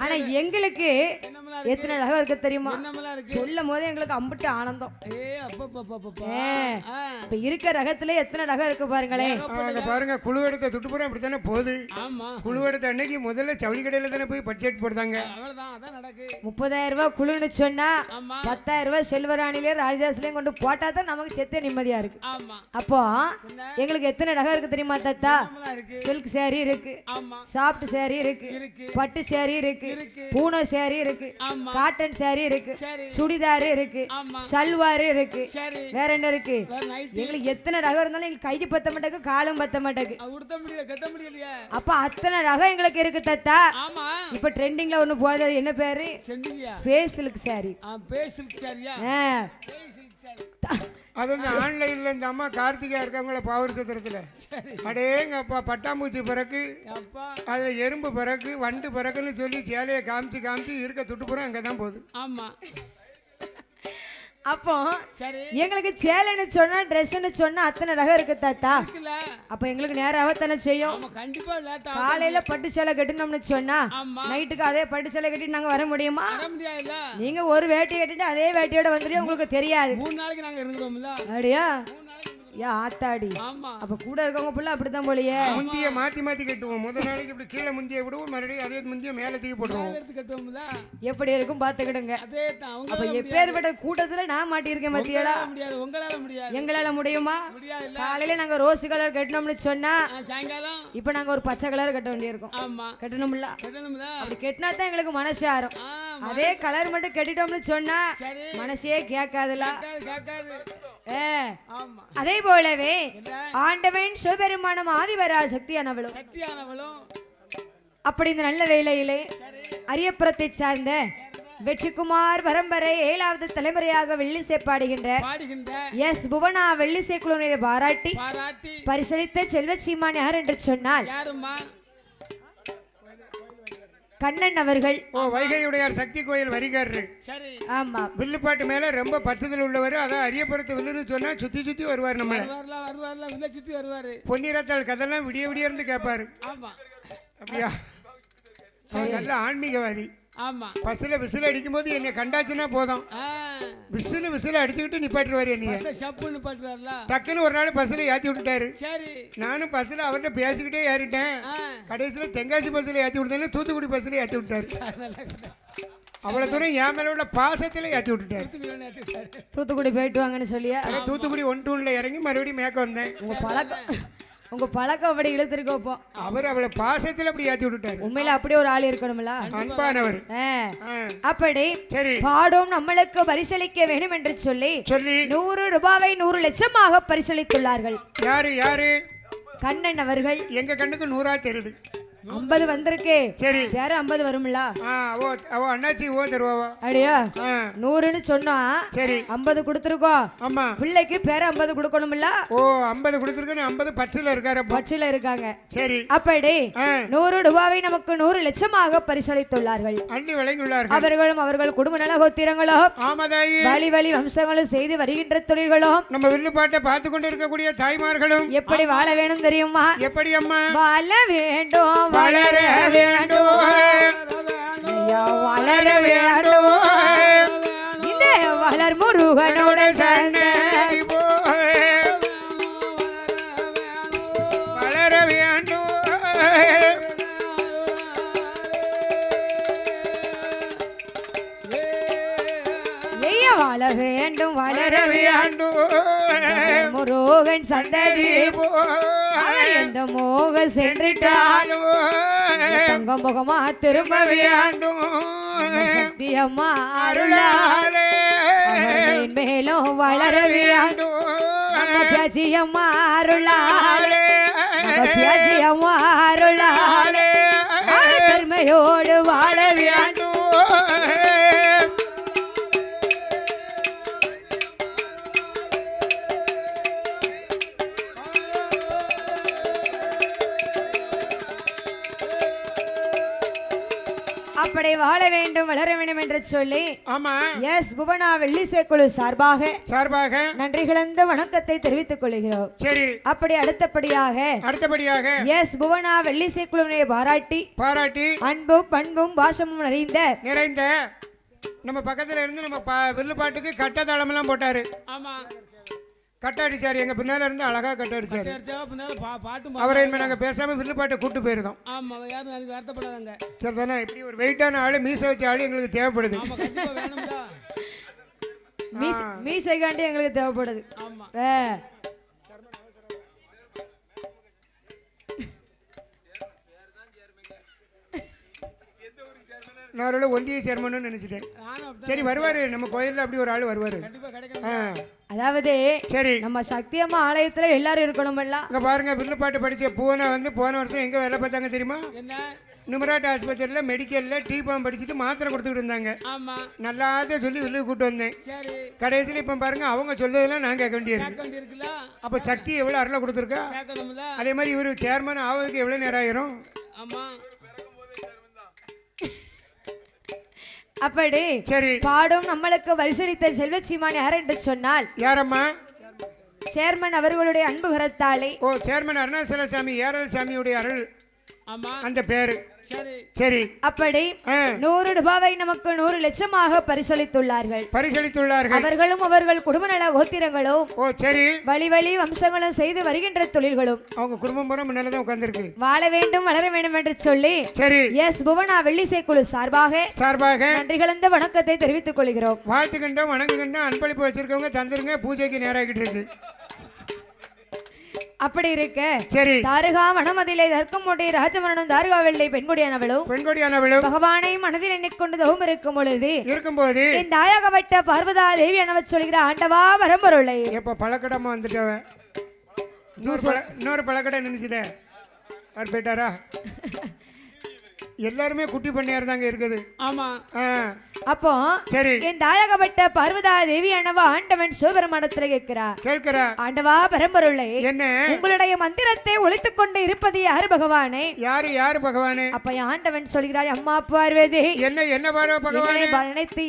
ஆனா எங்களுக்கு எத்தனை ரகம் இருக்கு தெரியுமா? சொல்லும் போது எங்களுக்கு அம்பிட்டு ஆனந்தம். இப்ப இருக்க ரகத்துல எத்தனை ரகம் இருக்கு பாருங்களேன். பாருங்க குழு எடுத்த துட்டுப்புறம் அப்படித்தானே போகுது. குழு எடுத்த அன்னைக்கு முதல்ல ஜவுளி கடையில தானே போய் பட்ஜெட் போடுறாங்க. 30,000 ரூபாய் குழுன்னு சொன்னா 10,000 ரூபாய் செல்வராணிலே ராஜதாஸ்லயும் கொண்டு போட்டா தான் நமக்கு செத்த நிம்மதியா இருக்கு. அப்போ எங்களுக்கு எத்தனை ரகம் இருக்கு தெரியுமா தாத்தா? சில்க் சாரி இருக்கு, சாஃப்ட் சாரி இருக்கு, பட்டு சாரி இருக்கு, பூனோ சாரி இருக்கு, காட்டன் சாரி இருக்கு, சுடிதார் இருக்கு, சல்வார் இருக்கு. வேற என்ன இருக்கு? எங்களுக்கு எத்தனை ரகம் இருந்தாலும் எங்களுக்கு கைக்கு பத்த மாட்டேங்க, காலும் பத்த மாட்டேங்க. அப்ப அத்தனை ரகம் எங்களுக்கு இருக்கு தத்தா. இப்ப ட்ரெண்டிங்ல ஒண்ணு போகுது. என்ன பேரு? Space silk sorry. அது இந்த ஆன்லைன்ல இந்த அம்மா கார்த்திகா இருக்காங்களே பவர் சத்திரத்துல, அடேங்கப்பா பட்டாம்பூச்சி பிறகு அதுல எறும்பு பிறகு வண்டு பிறகுன்னு சொல்லி சேலையை காமிச்சு இருக்க துட்டுப்புறம் அங்கதான் போகுது. ஆமா அப்போ எங்களுக்கு சேலைன்னு சொன்னா ட்ரெஸ்ன்னு சொன்னா அத்தனை ரகம் இருக்கு தாத்தா. அப்ப எங்களுக்கு நேராக தானே செய்யும். காலையில பட்டு சேலை கட்டினோம்னு சொன்னா நைட்டுக்கு அதே பட்டு சேலை கட்டிட்டு நாங்க வர முடியுமா? நீங்க ஒரு வேட்டி கட்டிட்டு அதே வேட்டியோட வந்துட்டு உங்களுக்கு தெரியாது. 3 நாளைக்கு நாங்க இருந்துருவோம்ல. அப்படியா? யா ஆத்தாடி ஆமா அப்ப கூட இருக்கவங்க புள்ள அப்படித்தான் போலியே முந்திய மாத்தி மாத்தி கட்டுவோம் முதல் நாளைக்கு இப்படி கீழே முந்திய விடுவோம் மறுபடியும் அதே முந்திய மேல தூக்கி போட்டுருவோம் எடுத்து கட்டுவோம்ல எப்படி இருக்கும் பாத்துக்கிடுங்க அதே தான் அப்ப எப்பேற்பட்ட கூட்டத்துல நான் மாட்டியிருக்கேன் மத்தியடா முடியாது உங்களால முடியாது எங்களால முடியுமா முடியாது காலையில நாங்க ரோஸ் கலர் கட்டணும்னு சொன்னா சாயங்காலம் இப்ப நாங்க ஒரு பச்சை கலர் கட்ட வேண்டியிருக்கோம் ஆமா கட்டணும்ல கட்டணும்ல அப்படி கட்டினா தான் எங்களுக்கு மனசு ஆறும் ஆமா அதே கலர் மட்டும் கட்டிட்டோம்னு சொன்னா சரி மனசே கேட்காதுல கேட்காது ஆமா அதே போலவே ஆண்டவன் சிவபெருமானம் ஆதிவரா சக்தியானவளும் சக்தியானவளும் அப்படி இந்த நல்ல வேளையிலே அரியப்புறத்தை சார்ந்த வெற்றிக்குமார் பரம்பரை 7வது தலைமுறையாக வெள்ளிசை பாடுகின்ற எஸ் புவனா வெள்ளிசை குழுவினரை பாராட்டி பரிசளித்த செல்வச்சீமான் யார் என்று சொன்னால் கண்ணன் அவர்கள். வைகையுடையார் சக்தி கோயில் வரிகாரரு. சரி. ஆமா. வில்லுப்பாட்டு மேல ரொம்ப பற்றுதல் உள்ளவர். அதான் அரியபுரத்து வில்லுன்னு சொன்னா சுத்தி சுத்தி வருவார் நம்மள. வருவார்ல வில்ல சுத்தி வருவாரு. பொன்னிறத்தால் கதெல்லாம் விடிய விடிய இருந்து கேட்பாரு. ஆமா. அப்படியா? நல்ல ஆன்மீகவாதி. ஆமா. பஸ்ல விசில் அடிக்கும் போது என்னை கண்டாச்சுன்னா போதும். விசில் அடிச்சுக்கிட்டு நிப்பாட்டுவாரு என்னைய. டக்குன்னு ஒரு நாள் பஸ்ல ஏத்தி விட்டுட்டாரு. நானும் பஸ்ல அவர்கிட்ட பேசிக்கிட்டே ஏறிட்டேன். கடைசியில தென்காசி பஸ்ல ஏத்தி விட்டேன்னு தூத்துக்குடி பஸ்ல ஏத்தி விட்டாரு. அவ்வளவு தூரம் என் மேல உள்ள பாசத்துல ஏத்தி விட்டுட்டாரு. தூத்துக்குடி போயிட்டு வாங்கன்னு சொல்லியா? தூத்துக்குடி 1-2ல இறங்கி மறுபடியும் மேக்க வந்தேன். உங்க பழக்கம் அப்படி இழுத்துருக்கோப்போ. அவர் அவளை பாசத்துல அப்படி ஏத்தி விட்டுட்டாரு. உண்மையில அப்படியே ஒரு ஆள் இருக்கணும்ல, அன்பானவர். அப்படி சரி பாடும் நம்மளுக்கு பரிசளிக்க வேண்டும் என்று சொல்லி 100 ரூபாவை 100 லட்சமாக பரிசளித்துள்ளார்கள். யாரு யாரு? கண்ணன் அவர்கள். எங்க கண்ணுக்கு 100 தெரியுது. 50 வந்திருக்கு. சரி. வேற 50 வரும்ல. அண்ணாச்சி ஓ தருவா. அப்படியா? 100ன்னு சொன்னா சரி 50 கொடுத்துருக்கோம். ஆமா. பிள்ளைக்கு பேர 50 கொடுக்கணும்ல. ஓ 50 கொடுத்துருக்கோம். 50 பற்றில இருக்காரு. பற்றில இருக்காங்க. சரி. அப்படி 100 ரூபாவை நமக்கு 100 லட்சமாக பரிசளித்துள்ளார்கள். அள்ளி வழங்கியுள்ளார்கள். அவர்களும் அவர்கள் குடும்ப நல கோத்திரங்களும் ஆமாதாயி வழி வழி வம்சங்களும் செய்து வருகின்ற தொழில்களும் நம்ம வில்லுப்பாட்டை பார்த்து கொண்டு இருக்கக்கூடிய தாய்மார்களும் எப்படி வாழ வேணும் தெரியுமா? எப்படி அம்மா வாழ வேண்டும், வளர வேண்டும், வளர வேண்டும். இந்த வளர் முருகனோட சண்டை வளர வேண்டும். வாழ வேண்டும், வளர வேண்டும். முருகன் சந்ததி அவர் எந்த மோக சென்றிட்டாலும் தங்கம் முகமா திரும்ப வேண்டும். சத்தியம்மா அருளாலே மேலும் வளர வேண்டும். பியாச்சியம்மா அருளாலே, பியாச்சியம்மா அருளாலே பெருமையோடு வாழ வேண்டும். அப்படி வாழ வேண்டும், வளர வேண்டும் என்று சொல்லி ஆமா எஸ் புவனா வெள்ளிசை குழு சார்பாக நன்றி கலந்த வணக்கத்தை தெரிவித்துக் கொள்கிறோம். சரி. அப்படி அடுத்தபடியாக எஸ் புவனா வெள்ளிசை குழுவினை பாராட்டி அன்பும் பண்பும் பாசமும் நிறைந்த நம்ம பக்கத்துல இருந்து நம்ம வில்லுப்பாட்டுக்கு கட்டதாளம் எல்லாம் போட்டாரு. ஆமா. கட்ட அடிச்சாரு. எங்க பின்னால இருந்து அழகா கட்ட அடிச்சாரு. அவரை நாங்க பேசாம வில்லுப்பாட்டை கூட்டு போயிருந்தோம். சரிதானே? இப்படி ஒரு வெயிட்டான ஆளு, மீசை வச்ச ஆளு எங்களுக்கு தேவைப்படுது. மீசைகாண்டி எங்களுக்கு தேவைப்படுது. நான் ஒரு ஒன்றிய சேர்மன்னு நினைச்சிட்டேன். சரி வருவாரு, நம்ம கோயில்ல அப்படி ஒரு ஆளு வருவாரு. அதாவது சரி நம்ம சக்தியம்மா ஆலயத்துல எல்லாரும் இருக்கணும்ல. இங்க பாருங்க, வில்லுப்பாட்டு படிச்ச பூனை வந்து போன வருஷம் எங்க வேலை பார்த்தாங்க தெரியுமா? நிமராட் ஆஸ்பத்திரியில மெடிக்கல்ல டிபாம் படிச்சுட்டு மாத்திரை கொடுத்துட்டு இருந்தாங்க. நல்லாத சொல்லி வில்லு கூட்டு வந்தேன். கடைசியில இப்ப பாருங்க அவங்க சொல்றதெல்லாம் நான் கேட்க வேண்டியிருக்கு. அப்ப சக்தி எவ்வளவு அருளை கொடுத்துருக்கா. அதே மாதிரி இவரு சேர்மன் ஆவதுக்கு எவ்வளவு நேரம் ஆயிரும். அப்படி சரி பாடும் நம்மளுக்கு வரிசளித்த செல்வச்சீமான் யார் என்று சொன்னால் யாரம்மா? சேர்மன் அவர்களுடைய அன்பு கரத்தாலே. சேர்மன் அருணாசலசாமி ஏரல் சாமியுடைய அருள். ஆமா அந்த பேரு. சரி அப்படி 100 ரூபாவை நமக்கு 100 லட்சமாக பரிசளித்துள்ளார்கள். அவர்களும் அவர்கள் குடும்ப நல கோத்திரங்களும் சரி வழி வழி வம்சங்களும் செய்து வருகின்ற தொழில்களும் அவங்க குடும்பம் பூரா முன்னாலதான் உட்கார்ந்திருக்கு. வாழ வேண்டும் வளர வேண்டும் என்று சொல்லி சரி எஸ் புவனா வெள்ளிசை குழு சார்பாக நன்றி கலந்த வணக்கத்தை தெரிவித்துக் கொள்கிறோம். வாழ்த்துக்கின்றோம், வணங்குகின்றோம். அன்பளிப்பு வச்சிருக்கவங்க தந்துருங்க, பூஜைக்கு நேராகிட்டு இருக்கு. அப்படி இருக்க சரி தாருகா வனமதிலே தர்க்கமோட்டை ராஜமரணம் தாருகா வெள்ளை பெண்கொடியானவளும் பகவானை மனதில் எண்ணிக்கொண்டு தவம் இருக்கும்போது இந்த தாயகப்பட்ட பார்வதா தேவி எனவ சொல்கிற ஆண்டவா வரம்பொருளை எப்ப பழக்கடமா வந்துட்டவ இன்னொரு பழக்கடை நினைச்சுத அவர் போயிட்டாரா? எல்லாருமே குட்டி பண்ணியார் தாங்க இருக்குது. ஆமா அப்போ சரி என் தாயகப்பட்ட பார்வதா தேவி அண்ணவா ஆண்டவன் சிவபெருமானத்துல கேட்கிறா ஆண்டவா பரம்பொருளை என்ன உங்களுடைய மந்திரத்தை ஒழித்துக் கொண்டு இருப்பது யாரு பகவானே? யாரு பகவானே? அப்ப ஆண்டவன் சொல்கிறார் அம்மா பார்வதி என்ன பகவானே அனைத்து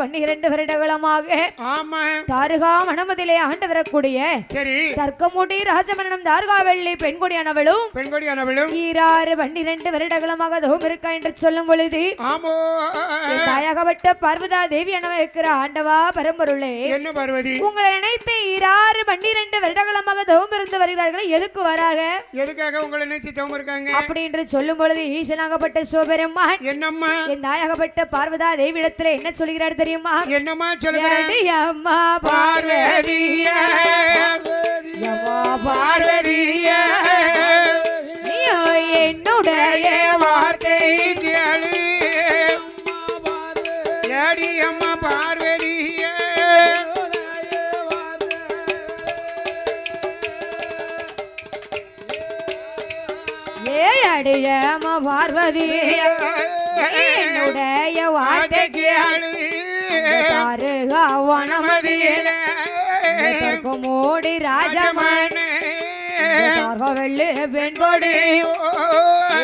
12 வருடங்களமாக ஆமா தாருகா வனமதிலே ஆண்டு வரக்கூடிய சரி தர்க்கமுடி ராஜமரணம் தாருகா வெள்ளி பெண்கொடியானவளும் 12 வருடங்களமாக இருக்கா என்று சொல்லும் பொழுது தாயகப்பட்ட பார்வதா தேவி எனவ இருக்கிற ஆண்டவா பரம்பொருளே என்ன பார்வதி உங்களை நினைத்து 12 வருடங்களமாக தவம் இருந்து வருகிறார்கள். எதுக்கு வராங்க? எதுக்காக உங்களை நினைச்சு தவம் இருக்காங்க அப்படி என்று சொல்லும் பொழுது ஈசனாகப்பட்ட சிவபெருமான் என்னம்மா என் தாயகப்பட்ட பார்வதா தேவி இடத்துல என்ன சொல்கிறார் தெரியுமா? என்னம்மா சொல்கிறார்? அம்மா பார்வதியே பார்வதியே என்னுடைய வார்த்தை கேளு அம்மா பார்வதியே அடியம்மா பார்வதியே என்னுடைய வார்த்தை கேளு தாருகா வனமதியில மூடி ராஜமண வெள்ளி பெண்கொடி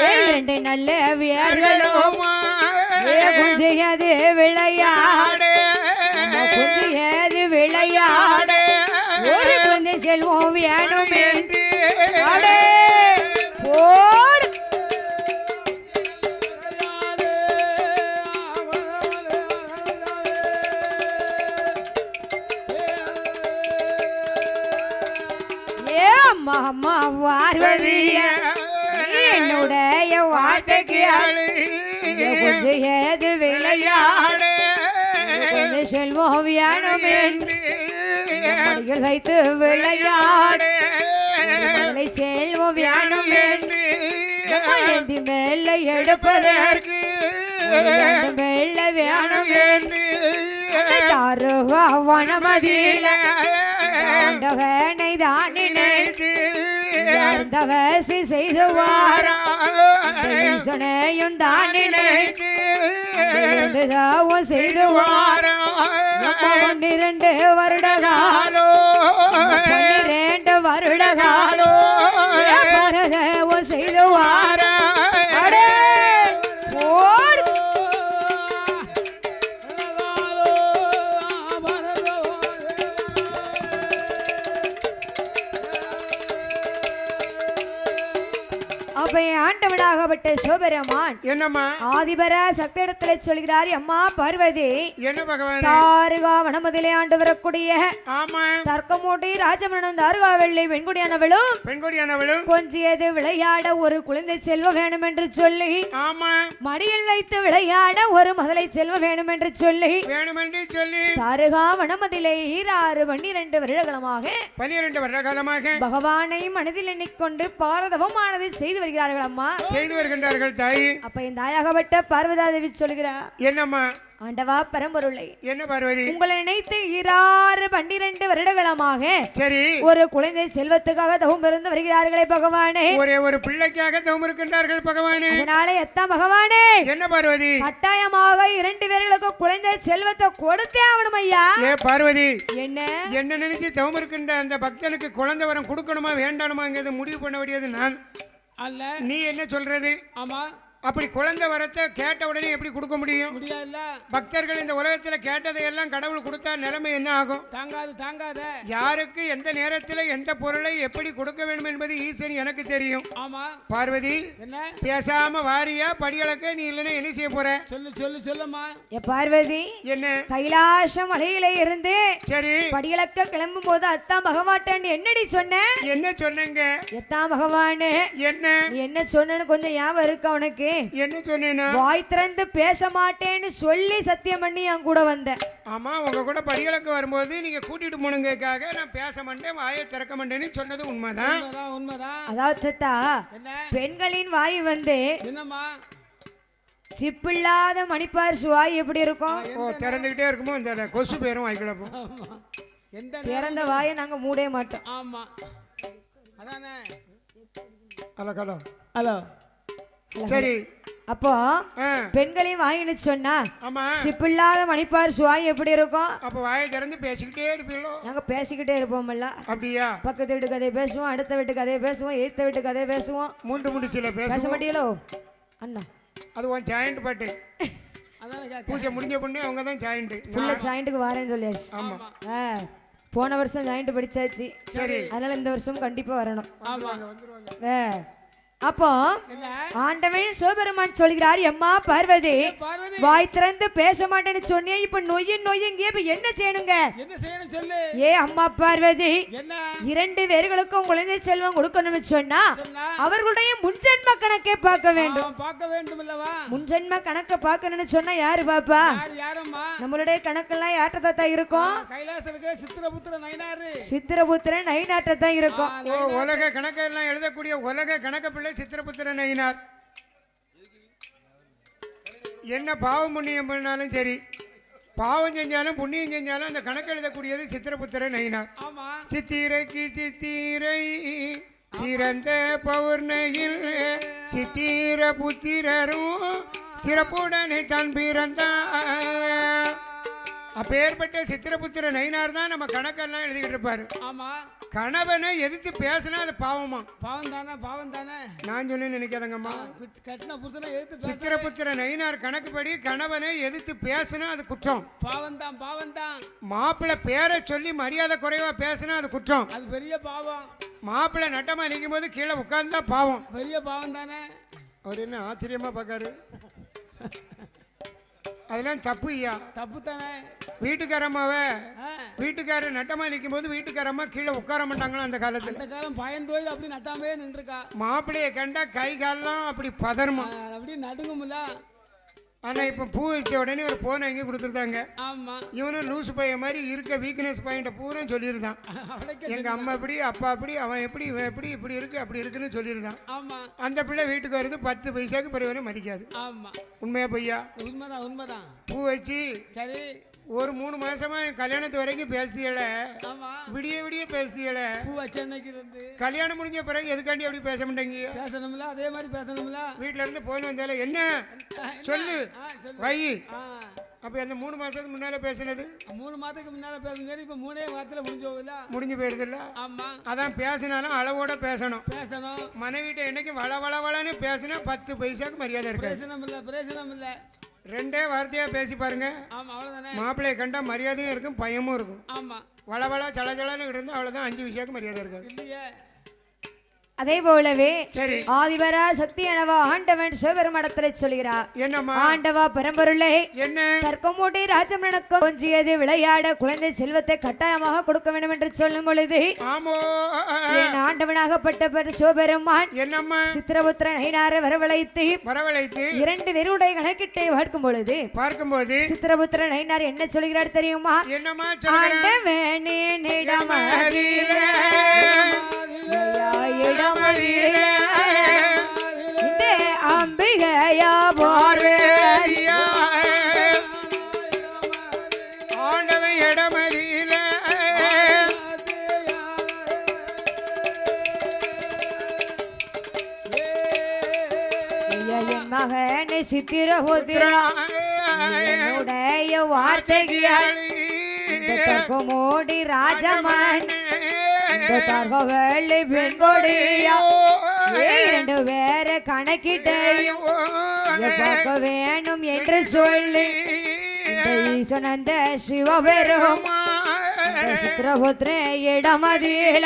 2 நல்ல வியர்களும் குஞ்சியது விளையாடு ஒரு குஞ்சு செல்வம் வேணும் என்று அம்மா பார்வதிய என்னுடைய வார்த்தைக்கு ஏது விளையாடு செல்வம் வேணும் என்று வைத்து விளையாடு செல்வம் வேணும் என்று மேல எடுப்பதற்கு மேல வேணும் என்று தாருகா வனமதியில ஆண்டவனை தான் நினைத்து வசி செய்துவாரையும் தான் நினைத்து செய்துவார 12 வருடகாலோ 12 வருடகாலோ செய்துவார ஆண்டவனாகப்பட்ட சிவபெருமான் என்னம்மா ஆதிபர சக்தி இடத்துல சொல்கிறார் அம்மா பார்வதி என்ன பகவான் தாருகா வனமதிலே ஆண்டு வரக்கூடிய ஆமா தர்க்கமூட்டி ராஜமரணம் தாருகா வெள்ளை பெண்கொடியானவளும் கொஞ்சியது விளையாட ஒரு குழந்தை செல்வம் வேணும் என்று சொல்லி ஆமா மடியில் வைத்து விளையாட ஒரு மதலை செல்வம் வேணும் என்று சொல்லி தாருகா வனமதிலே 12 வருடகாலமாக பகவானை மனதில் எண்ணிக்கொண்டு பாரதவமானது செய்து வருகிறார்கள் அம்மா செய்து வருகின்றார்கள் தாய். அப்ப இந்த தாயகப்பட்ட பார்வதா தேவி சொல்கிறா என்னம்மா ஆண்டவா பரம்பொருளை என்ன பார்வதி உங்களை நினைத்து 12 வருடகாலமாக சரி ஒரு குழந்தை செல்வத்துக்காக தவம் இருந்து வருகிறார்களே பகவானே ஒரே ஒரு பிள்ளைக்காக தவம் இருக்கின்றார்கள் பகவானே அதனால எத்தான் பகவானே என்ன பார்வதி கட்டாயமாக 2 பேர்களுக்கு குழந்தை செல்வத்தை கொடுத்தே ஆகணும் ஐயா. பார்வதி என்ன நினைச்சு தவம் இருக்கின்ற அந்த பக்தனுக்கு குழந்தை வரம் கொடுக்கணுமா வேண்டானுமாங்கிறது முடிவு பண்ண வேண்டியது நான் அல்ல. நீ என்ன சொல்றது? ஆமா அப்படி குழந்தை வரத்தை கேட்ட உடனே எப்படி கொடுக்க முடியும்? முடியாதுல்ல. பக்தர்கள் இந்த உலகத்துல கேட்டதை எல்லாம் கடவுள் கொடுத்தா நிலைமை என்ன ஆகும்? தாங்காத. யாருக்கு எந்த நேரத்தில் எந்த பொருளை எப்படி கொடுக்க வேண்டும் என்பது ஈசன் எனக்கு தெரியும். ஆமா. பார்வதி என்ன பேசாம வாரியா படியளக்க, நீ இல்லைன்னா என்ன செய்ய போற? சொல்லுமா. பார்வதி என்ன கைலாசம் மலையில இருந்து சரி படியளக்க கிளம்பும் போது அத்தா பகவான் என்னடி சொன்ன? என்ன சொன்னங்க? எத்தா பகவான் என்ன சொன்னு கொஞ்சம் ஞாபகம் இருக்கா உனக்கு? என்ன சொன்னேனா? வாய் திறந்து பேச மாட்டேன்னு சொல்லி சத்தியம் பண்ணி என் கூட வந்த. ஆமா, உங்க கூட படிகளுக்கு வரும்போது நீங்க கூட்டிட்டு போனுங்கக்காக நான் பேச மாட்டேன், வாயை திறக்க மாட்டேன்னு சொன்னது உண்மைதான். அதாவது பெண்களின் வாய் வந்து என்னம்மா சிப்பில்லாத மணிப்பார் வாய் எப்படி இருக்கும்? திறந்துகிட்டே இருக்குமோ இந்த கொசு பேரும் வாய்க்கிழப்போம். திறந்த வாயை நாங்க மூடவே மாட்டோம். ஆமா அதானே. ஹலோ சரி. அப்போ பெண்களையும் வாயின்னு சொன்னா சிப்பில்லாத மணிப்பார் சுவாய் எப்படி இருக்கும்? அப்ப வாயை திறந்து பேசிக்கிட்டே இருப்பீங்களோ? நாங்க பேசிக்கிட்டே இருப்போம்ல. அப்படியா? பக்கத்து வீட்டு கதையை பேசுவோம், அடுத்த வீட்டு கதையை பேசுவோம், எய்த்த வீட்டு கதையை பேசுவோம். மூன்று முடிச்சில பேச மாட்டீங்களோ அண்ணா? அது உன் ஜாயிண்ட் பாட்டு. பூஜை முடிஞ்ச பொண்ணு அவங்க தான் ஜாயிண்ட். ஃபுல்லா ஜாயிண்ட்டுக்கு வரேன்னு சொல்லியாச்சு. ஆமா. போன வருஷம் ஜாயிண்ட் படிச்சாச்சு. சரி. அதனால இந்த வருஷம் கண்டிப்பா வரணும். ஆமா வந்துருவாங்க. அப்போ ஆண்டவன் சிவபெருமான் சொல்கிறார், எம்மா பார்வதி வாய் திறந்து பேச மாட்டேன்னு சொன்னியே, இப்ப நொய்யுங்க, இப்ப என்ன செய்யணுங்க? ஏ அம்மா பார்வதி, 2 பேர்களுக்கும் குழந்தை செல்வம் கொடுக்கணும்னு சொன்னா அவர்களுடைய முன்ஜென்ம கணக்கை பார்க்க வேண்டும். முன்ஜென்ம கணக்கை பார்க்கணும்னு சொன்னா யாரு பாப்பா? நம்மளுடைய கணக்கெல்லாம் யார்கிட்ட தான் இருக்கும்? சித்திரபுத்திரன் நயினாட்ட தான் இருக்கும். உலக கணக்கெல்லாம் எழுதக்கூடிய உலக கணக்கு பிள்ளை சித்திரபுத்திரன் நயினார். என்ன பாவம் புண்ணியம் பண்ணாலும் சரி, பாவம் செஞ்சாலும் புண்ணியம் செஞ்சாலும் அந்த கணக்கு எழுதக்கூடியது சித்திரபுத்திரன் நயினார். சித்திரைக்கு சித்திரை சிறந்த பௌர்ணகில் சித்திர புத்திரரும் சிறப்புடனே தான் பிறந்தார். அப்பேற்பட்ட சித்திரபுத்திர நயினார் தான் நம்ம கணக்கெல்லாம் எழுதிக்கிட்டு இருப்பாரு. கணவனை எதிர்த்து பேசினா அது பாவமா? பாவம் தானே. நான் சொன்னேன்னு நினைக்காதங்கம்மா. சித்திரபுத்திர நயினார் கணக்குப்படி கணவனை எதிர்த்து பேசினா அது குற்றம். பாவம் தான். மாப்பிள்ளை பேரை சொல்லி மரியாதை குறைவா பேசினா அது குற்றம். அது பெரிய பாவம். மாப்பிள்ளை நட்டமா நிற்கும் போது கீழே உட்கார்ந்தா பாவம். பெரிய பாவம் தானே. அவர் என்ன ஆச்சரியமா பார்க்காரு? அதெல்லாம் தப்பு ஐயா. தப்பு தானே. வீட்டுக்காரம்மாவ வீட்டுக்காரர் நட்டமா நிற்கும் போது வீட்டுக்காரம்மா கீழே உட்கார மாட்டாங்களா அந்த காலத்துல? அந்த காலம் பயந்து அப்படி நட்டாமே நின்றுக்கா. மாப்பிள்ளைய கண்டா கை கால்லாம் அப்படி பதறுமா, அப்படி நடுங்கும்ல. ஆனா இப்ப பூ வச்ச உடனே ஒரு போனை எங்க கொடுத்துருந்தாங்க. ஆமா. இவனும் லூஸ் பைய மாதிரி இருக்க வீக்னஸ் பாயிண்ட பூரா சொல்லியிருந்தான். எங்க அம்மா எப்படி, அப்பா அப்படி, அவன் எப்படி, இவன் எப்படி, இப்படி இருக்கு அப்படி இருக்குன்னு சொல்லியிருந்தான். ஆமா. அந்த பிள்ளை வீட்டுக்கு வருது 10 பைசாக்கு பிறகு மதிக்காது. ஆமா. உண்மையா பொய்யா? உண்மைதான். பூ வச்சு சரி ஒரு 3 மாசமா கல்யாணத்து வரைக்கும் பேசியல, விடிய பேசியல. கல்யாணம் முடிஞ்ச பிறகு எதுக்காண்டி அப்படி பேச மாட்டேங்க? பேசணும்ல, அதே மாதிரி பேசணும்ல. வீட்டுல இருந்து போன் வந்தால என்ன சொல்லு வை. அப்ப அந்த 3 மாசத்துக்கு முன்னால பேசினது 3 மாதத்துக்கு முன்னால பேசுனது இப்ப 3 வாரத்துல முடிஞ்சு போயிருது இல்ல? ஆமா. அதான் பேசினாலும் அளவோட பேசணும். மனைவிட்ட என்னைக்கு வளன்னு பேசினா 10 பைசாக்கு மரியாதை இருக்கு. பிரயோஜனம் இல்ல. 2 வார்த்தையா பேசி பாருங்க. மாப்பிள்ளைய கண்டா மரியாதையும் இருக்கும், பயமும் இருக்கும். வள சலச்சலன்னு இருந்தா அவ்வளவுதான், 5 பைசாக்கு மரியாதை இருக்காது. அதே போலவே சரி ஆதிவரா சக்தி எனவா ஆண்டவன் சிவபெருமானிடத்திலே சொல்கிறார், என்னம்மா ஆண்டவா பரம்பொருளே, என்ன தர்க்கமூட்டி ராஜமணக்கம் கொஞ்சியது விளையாட குழந்தை செல்வத்தை கட்டாயமாக கொடுக்க வேண்டும் என்று சொல்லும் பொழுது என் ஆண்டவனாகப்பட்ட சிவபெருமான் என்னம்மா சித்திரபுத்திர நயினாரை வரவழைத்து 2 பேருடைய கணக்கிட்டை பார்க்கும்போது சித்திரபுத்திர நயினார் என்ன சொல்கிறார் தெரியுமா? அம்பிகையா பார்வையா ஆண்டவன் இடமதியில என் மகன் சித்திரபுத்திரனுடைய வார்த்தைகள் தர்க்கமூடி ராஜமன் தர்கவள்ளி பெண்கொடியா இரண்டு பேரை கணக்கிட்டையும் பார்க்க வேணும் என்று சொல்லி ஈசனந்த சிவபெருமா சித்திரபுத்திர இடமதியில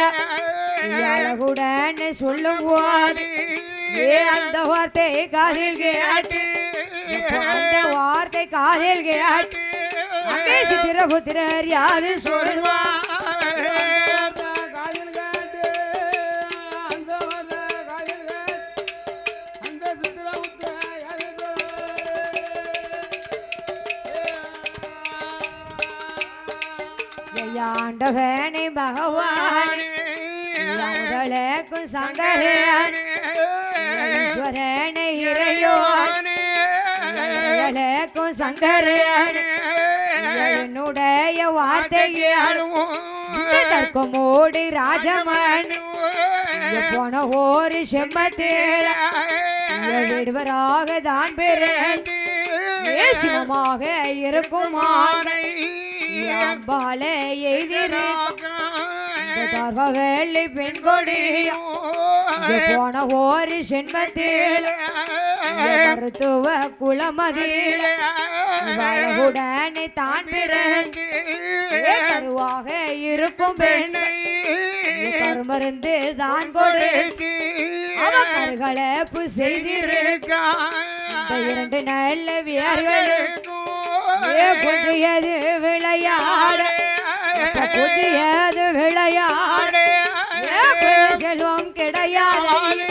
அழகுடன் சொல்லும் போது அந்த வார்த்தை காதில் கேட்டு அந்த வார்த்தை காதில் கேட்டு அங்கே சித்திரபுத்திரர் யாது சொல்லுவார் ஆண்டவனை பகவான் சங்கரன் ஈஸ்வரனை இறையோன் சங்கரன் என்னுடைய வார்த்தையாலும் தர்க்கமோடு ராஜமன் போன ஒரு செம்மத்தேல விடுவராக தான் பிறந்து சிவமாக இருக்குமானை அம்பாலே எதிர்வெள்ளி பெண் கொடியோ போன ஒரு சென்மத்தில் மருத்துவ குலமதியில் உடனே தான் பிறந்து கருவாக இருக்கும் பெண்ணை கருமருந்து தான் கொடுத்து அவர்களப்பு செய்திருக்க இரண்டு நல்ல வியர்களுக்கும் புதியது விளையாடு புதியது விளையாடு செல்வம் கிடையாது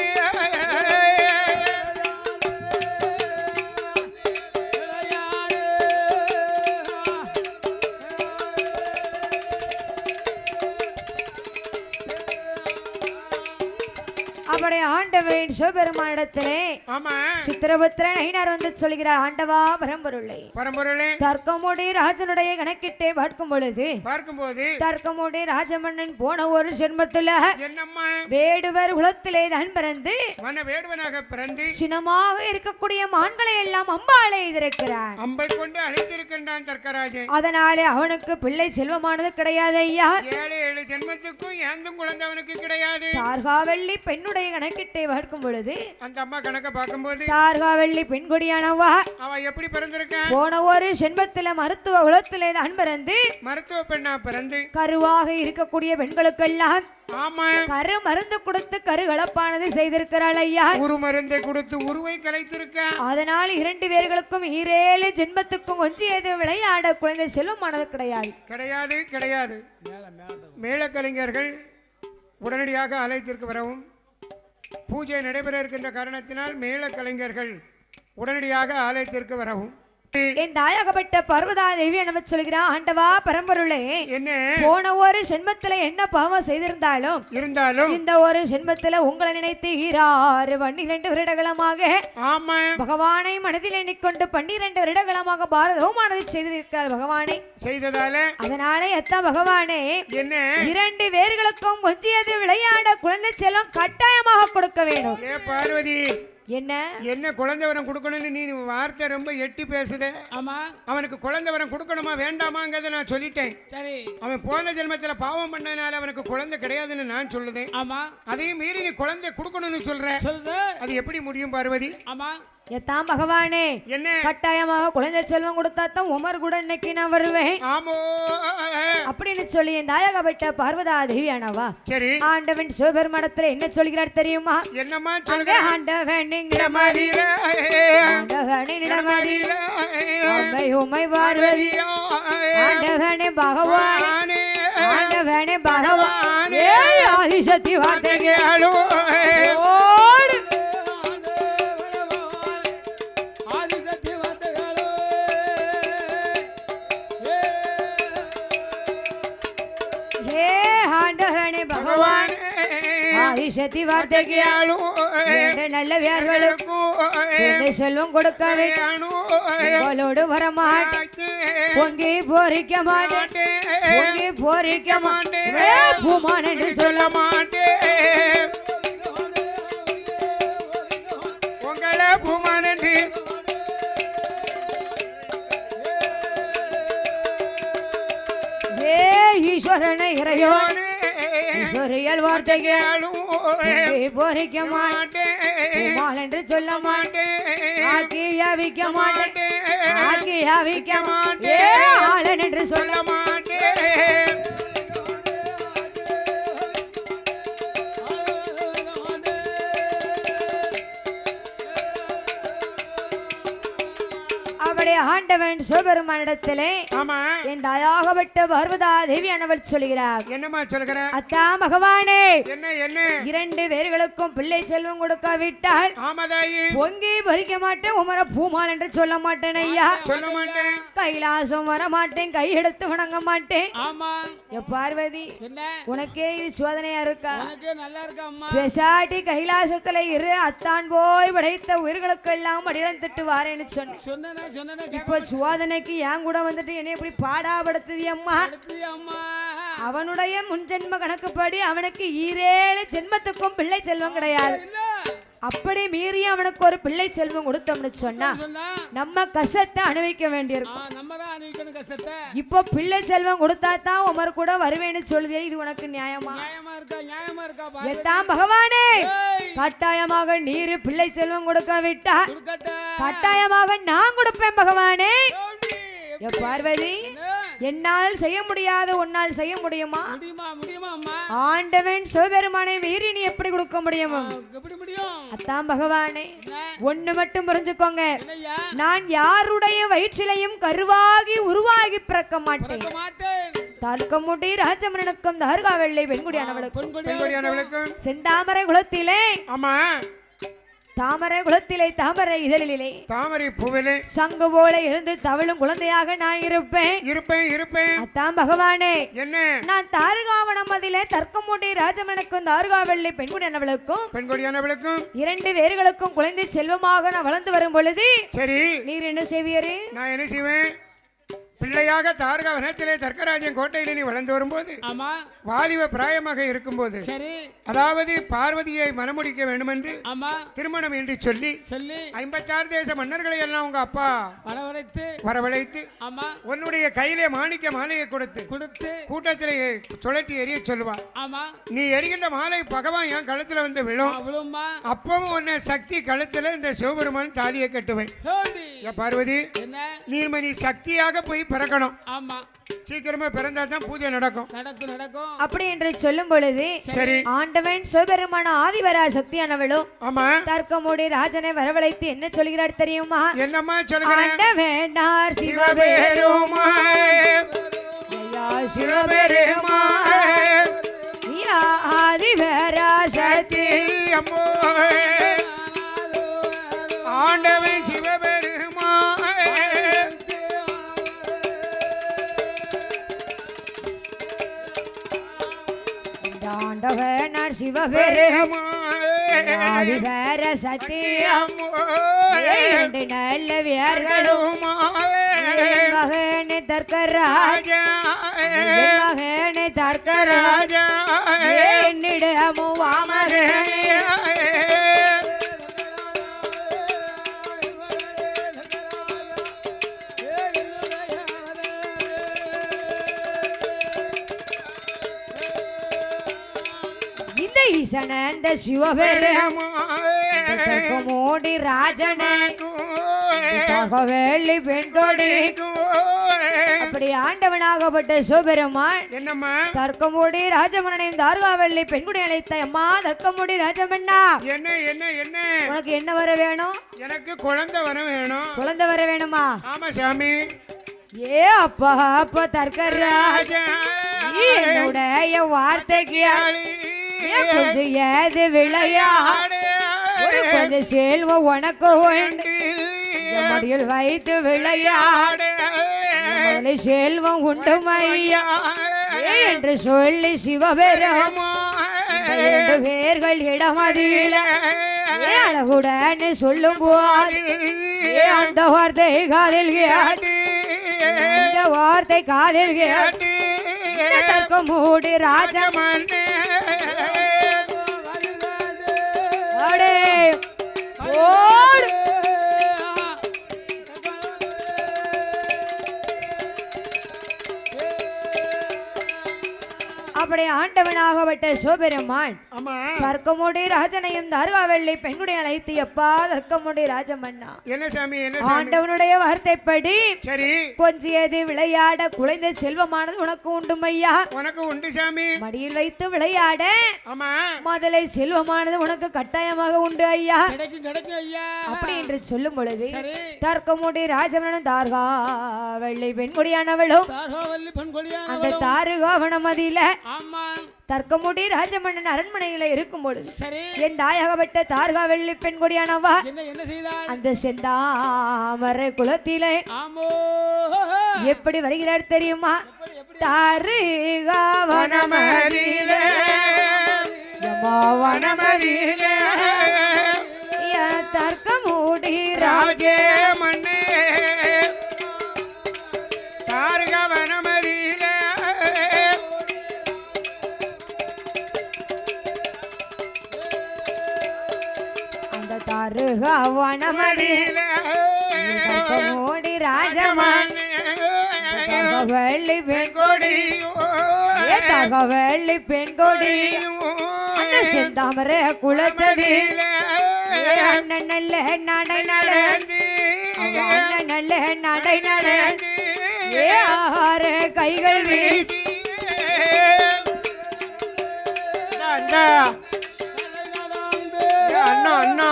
ஆண்டவன் சிவபெருமானிடத்திலே சித்திரபுத்திரன் ஐனார் வந்து சொல்கிறார், ஆண்டவா பரம்பொருளே தர்க்கமுடி ராஜனுடைய கணக்கிட்டே பார்க்கும்போது தர்க்கமுடி ராஜமன்னன் போன ஒரு ஜென்மத்துல வேடுவர் குலத்திலே தான் பிறந்து வேடுவனாக பிறந்து சினமாக இருக்கக்கூடிய மான்களை எல்லாம் அம்பாளை எதிர்க்கிறான், அம்பை கொண்டு அழைத்திருக்கின்றான் தர்க்கராஜன். அதனாலே அவனுக்கு பிள்ளை செல்வமானது கிடையாது ஐயா. 7 ஜென்மத்துக்கும் ஏந்தும் குழந்தை அவனுக்கு கிடையாது. தார்காவள்ளி பெண்ணுடைய கணக்கிட்டை பார்க்கும் பொழுது அந்த அம்மா கணக்க பார்க்கும்போது தார்காவள்ளி பெண்கொடியானவா அவ எப்படி பிறந்திருக்கான்? போன ஒரு ஜென்மத்தில மருத்துவ குலத்திலே தான் பிறந்து மருத்துவ பெண்ணா பிறந்து கருவாக இருக்கக்கூடிய பெண்களுக்கெல்லாம் கரு மருந்து கொடுத்து கரு கலப்பானது செய்திருக்கிறாள் ஐயா. உரு மருந்தை கொடுத்து உருவை கலைத்திருக்க. அதனால் 2 பேர்களுக்கும் 7 ஜென்மத்துக்கும் கொஞ்சியது விளையாட குழந்தை செல்வமானது கிடையாது. மேளக்கலைஞர்கள் உடனடியாக ஆலயத்திற்கு வரவும் பூஜை நடைபெற இருக்கின்ற காரணத்தினால் மேளக்கலைஞர்கள் உடனடியாக ஆலயத்திற்கு வரவும் என் தாயாகப்பட்ட பர்வதா தேவி என்ன சொல்கிறான், ஆண்டவா பரம்பொருளே என்ன போன ஒரு ஜென்மத்துல என்ன பாவம் செய்திருந்தாலும் இந்த ஒரு ஜென்மத்துல உங்களை நினைத்து 12 வருடகாலமாக பகவானை மனதில் எண்ணிக்கொண்டு 12 வருடகாலமாக பாரதமானது செய்திருக்கிறார். பகவானை செய்ததால அதனாலே எத்தா பகவானே என்ன 2 பேர்களுக்கும் கொஞ்சியது விளையாட குழந்தை செல்வம் கட்டாயமாக கொடுக்க வேண்டும். ஏ பார்வதி, என்ன குழந்தை வரம் கொடுக்கணும்னு நீ வார்த்தை ரொம்ப எட்டி பேசுத. ஆமா, அவனுக்கு குழந்தை வரம் கொடுக்கணுமா வேண்டாமாங்கிறத நான் சொல்லிட்டேன். சரி, அவன் போன ஜென்மத்துல பாவம் பண்ணனால அவனுக்கு குழந்தை கிடையாதுன்னு நான் சொல்லுதேன். ஆமா, அதையும் மீறி நீ குழந்தை கொடுக்கணும்னு சொல்ற. அது எப்படி முடியும் பார்வதி? ஆமா, எத்தாம் பகவானே என்ன கட்டாயமாக குழந்தை செல்வம் கொடுத்தா தான் உமர் கூட இன்னைக்கு நான் வருவேன் அப்படின்னு சொல்லி என் தாயகப்பட்ட பார்வதா தேவியானவா சரி ஆண்டவன் சிவபெருமானத்துல என்ன சொல்கிறார் தெரியுமா? என்னமா சொல்லுங்க? ஆண்டவன் உமை பார்வதி ஆண்டவனே பகவான் ஆண்டவனே பகவான் ஆதிசக்தி வார்த்தைகளோ ஆதிசக்தி வார்த்தைகளோ நல்ல வியார்களுக்கும் செல்வம் கொடுக்க வேணோடு வரமாட்டேன் பொங்கி போரிக்க மாட்டேன் பூமான் என்று சொல்ல மாட்டேன் உங்களை பூமான் என்று ஈஸ்வரனை இறையோனே சொரியல் வார்த்தைக்கு பொறிக்க மாட்டேன் என்று சொல்ல மாட்டேன் ஆக்கியாவிக்க மாட்டேன் ஆக்கியாவிக்க மாட்டேன் ஆளன் என்று சொல்ல மாட்டேன் ஆண்டவன் சிவபெருமானிடத்திலே என் தாயாகப்பட்ட பார்வதா தேவி அனவள் சொல்கிறார். என்னமா சொல்கிற? அத்தா பகவானே, என்ன என்ன 2 பேர்களுக்கும் பிள்ளை செல்வம் கொடுக்காவிட்டால் பொங்கி பறிக்க மாட்டேன் உமர பூமால் என்று சொல்ல மாட்டேன் ஐயா. சொல்ல மாட்டேன். கைலாசம் வர மாட்டேன், கையெடுத்து வணங்க மாட்டேன். ஆமா பார்வதி, உனக்கே இது சோதனையா இருக்கா? நல்லா இருக்கா அம்மா? பெசாட்டி கைலாசத்துல இரு, அத்தான் போய் படைத்த உயிர்களுக்கு எல்லாம் அடிடம் திட்டு வாரேன்னு சொன்ன. இப்ப சுவாதனைக்கு என் கூட வந்துட்டு என்ன இப்படி பாடாபடுத்துது அம்மா. அவனுடைய முன்ஜென்ம கணக்குப்படி அவனுக்கு 7 ஜென்மத்துக்கும் பிள்ளை செல்வம் கிடையாது. அப்படி மீறி அவனுக்கு ஒரு பிள்ளை செல்வம் கொடுத்தோம்னு சொன்னா நம்ம கஷ்டத்தை அனுபவிக்க வேண்டியிருக்கும். இப்ப பிள்ளை செல்வம் கொடுத்தா தான் உமர் கூட வருவேன்னு சொல்லுதே, இது உனக்கு நியாயமா? எட்டாம் பகவானே, கட்டாயமாக நீர் பிள்ளை செல்வம் கொடுக்க விட்டா கட்டாயமாக நான் கொடுப்பேன் பகவானே. பார்வதி, என்னால் செய்ய முடியாத உன்னால் செய்ய முடியுமா? ஆண்டவன் சிவபெருமானை மீறி நீ எப்படி கொடுக்க முடியும்? அத்தான் பகவானே, ஒண்ணு மட்டும் புரிஞ்சுக்கோங்க, நான் யாருடைய வயிற்றிலையும் கருவாகி உருவாகி பிறக்க மாட்டேன். தர்க்கமுடி ராஜமன்னனுக்கும் தார்காவெள்ளை பெண்குடியானவளுக்கும் செந்தாமரை குலத்திலே தாமரை குலத்திலே தாமரை இதழிலே தாமரை பூவிலே சங்கு போல இருந்து தவழும் குழந்தையாக நான் இருப்பேன். அத்தான் பகவானே, என்ன நான் தார்காவனம் அதிலே தர்க்கமுடி ராஜமன்னனுக்கும் தார்காவெள்ளை பெண்குடியானவளுக்கும் 2 பேர்களுக்கும் குழந்தை செல்வமாக நான் வளர்ந்து வரும் பொழுது சரி நீர் என்ன செய்வீரு? நான் என்ன செய்வேன்? பிள்ளையாக தார்கா வனத்திலே தர்க்கராஜன் கோட்டையிலே நீ வளர்ந்து வரும்போது வாலிப பிராயமாக இருக்கும்போது அதாவது பார்வதியை மனமுடிக்க வேண்டும் என்று திருமணம் என்று சொல்லி 56 தேச மன்னர்களை எல்லாம் உங்க அப்பா வரவழைத்து உன்னுடைய கையிலே மாணிக்க மாலையை கொடுத்து கூட்டத்திலே சுழட்டி எரிய சொல்லுவார். நீ எரிகின்ற மாலை பகவான் என் கழுத்துல வந்து விழும். அப்பவும் உன்னை சக்தி கழுத்துல இந்த சிவபெருமான் தாலியை கட்டுவேன். பார்வதி, நீ சக்தியாக போய் பிறக்கணும். ஆமா, சீக்கிரமா பிறந்தா தான் பூஜை நடக்கும். அப்படி என்று சொல்லும் பொழுது சரி ஆண்டவன் சிவபெருமான ஆதிவரா சக்தியானவளும் தர்க்கமுடி ராஜனை வரவழைத்து என்ன சொல்கிறார் தெரியுமா? என்னம்மா சொல்கிறார்? ஆண்டவனார் சிவபெருமான் ஆதிவரா சக்தி ஆண்டவன் சிவபெருமான் ஆண்டவனார் சிவபெருமான் ஆதிவர சத்தியம் நல்ல வியர்களும் மகனே தர்க்கராஜா மகனே தர்க்கராஜா என்னிடமும் வாமரே ஈசனந்த சிவபெருமாடி ராஜனே தகவேலி பெண்கொடி அப்படி ஆண்டவனாகப்பட்ட சிவபெருமான் என்னம்மா தர்க்கமுடி ராஜமன்னனையும் தார்காவெள்ளி பெண்குடி அழைத்த அம்மா தர்க்கமுடி ராஜமன்னா என்ன என்ன என்ன உனக்கு என்ன வர வேணும்? எனக்கு குழந்தை வர வேணும். குழந்தை வர வேணுமா? ஆமா சாமி. ஏ அப்பா அப்பா தர்க்கராஜா, என்னுடைய வார்த்தைக்கு கொஞ்சம் ஏது விளையாடு கொஞ்சம் செல்வம் உனக்கு உண்டு மடியில் வைத்து விளையாடு செல்வம் உண்டு மையா என்று சொல்லி சிவபெருமான் 2 பேர்கள் இடமதியில அழகுடன் சொல்லும் போது அந்த வார்த்தை காதில் கேட்டு இந்த வார்த்தை காதில் கேட்டு தர்க்கமுடி ராஜமன்னே அப்படி அப்படி ஆண்டவனாகப்பட்ட சிவபெருமான் ஆமா தர்க்கமுடி ராஜனையும் தார்காவெள்ளி பெண்குடி அழைத்து எப்பா தர்க்கமுடி ராஜமன்னா என்ன சாமி என்ன சாமி ஆண்டவனுடைய வார்த்தைப்படி சரி கொஞ்சியது விளையாட குழைந்த செல்வமானது உனக்கு உண்டும் ஐயா உனக்கு உண்டு சாமி மடியில் வைத்து விளையாட ஆமா முதலை செல்வமானது உனக்கு கட்டாயமாக உண்டு ஐயா கிடைக்கும் ஐயா அப்படி என்று சொல்லும் பொழுது தர்க்கமுடி ராஜமனும் தார்காவெள்ளி பெண்குடியானவளும் அந்த தாருகாவனமதியில தர்க்கமுடி ராஜமன்னன் அரண்மனையில இருக்கும் பொழுது என் தாயகப்பட்ட தார்காவெள்ளி பெண்குடியானவா அந்த செந்தாமரை குலத்திலே எப்படி வருகிறார் தெரியுமா தாருகாவனமதியிலே வனமதியிலே தர்க்கமுடி ராஜே மன்னே தாருகாவனமதியிலே அந்த தாருகாவனமதியிலே தர்க்கமுடி ராஜமன்னே தகவள்ளி பெண்கொடி தகவள்ளி பெண்கொடி செந்தாமரை குலத்ததில் அண்ணன் நல்ல நடை நடந்து அண்ணன் நல்ல நடை நடந்து ஆறு கைகள் வீசி அண்ணா அண்ணா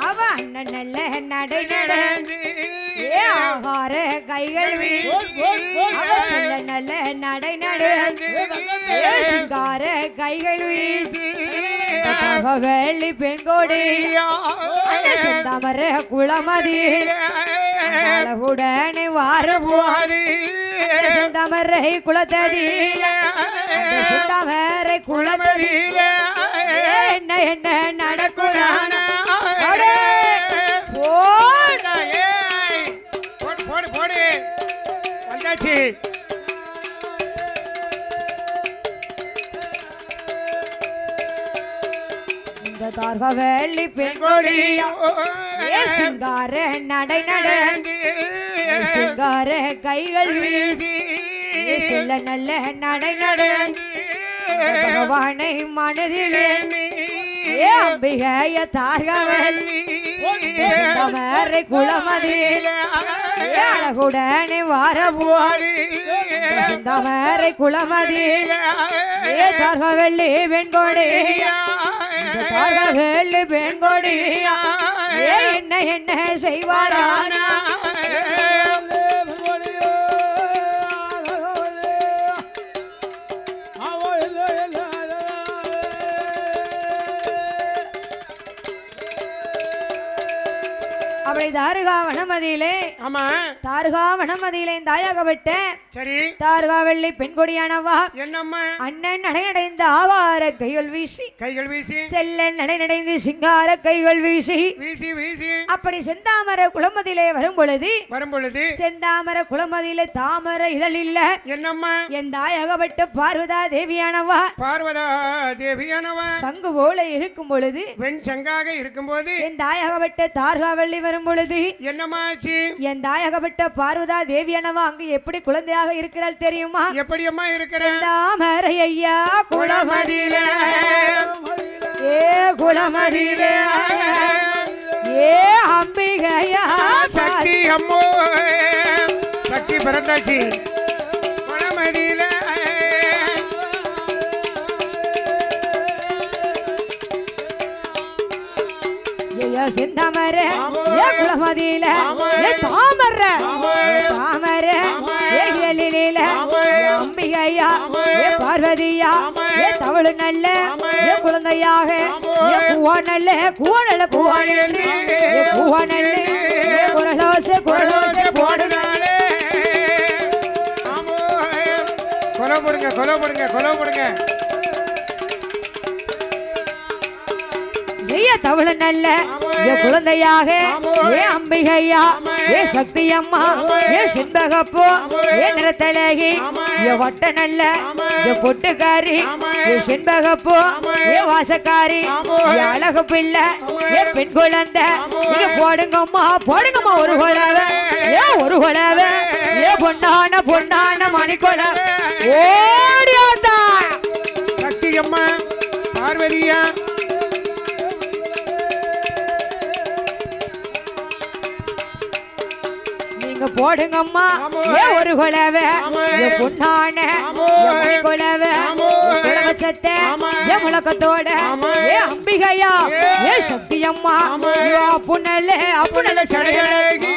அவ அண்ணன் நல்ல நடை நடந்து ஆகார கைகள் வீசி நல்ல நடை நடந்து சிங்கார கைகள் வீசி வெள்ளி பெண்கோடி செந்தாமர குளமதியில் உடனே வார போது செந்தாமரை குளத்ததியில் செந்தாமரை குளமதியில் என்ன என்ன நடக்குறான இந்த தார்காவெள்ளி பெண்கொடி சிங்கார நடை நடந்து சிங்கார கைகள் வீசி செல்ல நல்ல நடை நடந்து பகவானை மனதிலே அம்பிகைய தார்காவெள்ளி செந்தாமரை குளமதியில் அழகுடனே வாரபோது செந்தாமரை குளமதியில் தார்காவெள்ளி பெண்கொடி தார்காவெள்ளி பெண்கொடி என்ன என்ன செய்வாரானா அப்படி தாருகாவனமதியிலே ஆமா தாருகாவனமதியிலே தாயாகப்பட்ட சரி தாருகாவெள்ளி பெண்கொடியானவா என்னம்மா அண்ணன் நடைநடைந்த ஆவார கைகள் வீசி செல்ல நடைநடைந்து சிங்கார கைகள் வீசி வீசி வீசி அப்படி செந்தாமர குளமதியிலே வரும் பொழுது செந்தாமர குளமதியிலே தாமர இதழ் இல்ல என்னம்மா என் தாயாகப்பட்ட பார்வதா தேவியானவா சங்கு போல இருக்கும் பொழுது வெண் சங்காக இருக்கும் போது என் தாயாகப்பட்ட தார்காவெள்ளி வரும் பொழுது என்னமாச்சு என் தாயகப்பட்ட பார்வதா தேவியானவா அங்கு எப்படி குழந்தையாக இருக்கிறாள் தெரியுமா எப்படி அம்மா இருக்கிறாள் தாமரை ஐயா குளமதியிலே குளமதியிலே அம்பிகையா சக்தி அம்மோ சக்தி பிறந்தாச்சு குளமதியிலே செந்தாமர குளமதியில தாமர தாமர ஏலில அம்பிகையா பார்வதியா தவளு நல்ல குழந்தையாக கூவநல்ல கூவநல்ல கூவநல்ல குரலோச குரலோச போடுதாளே கொலை போடுங்க கொலை போடுங்க கொலை போடுங்க தவள நல்ல குழந்தையாக அம்பிகையா சக்தி அம்மா செண்பகப்போ நிறத்தலகி வட்ட நல்ல பொட்டுக்காரி செண்பகப்பூ வாசக்காரி அழகு பிள்ளை பெண் குழந்தை போடுங்கம்மா போடுங்கம்மா ஒரு குழவை ஒரு குழவை பொண்ணான பொண்ணான மணிக்கொல ஓடியாத்தா சக்தி அம்மா பார்வதியா நீங்க போடுங்கம்மா ஒரு குழவை பொண்ணான குழவை குழவச்சத்த முழக்கத்தோட அம்பிகையா சக்தி அம்மா அப்புனல்ல அப்புனல்ல சடையழகி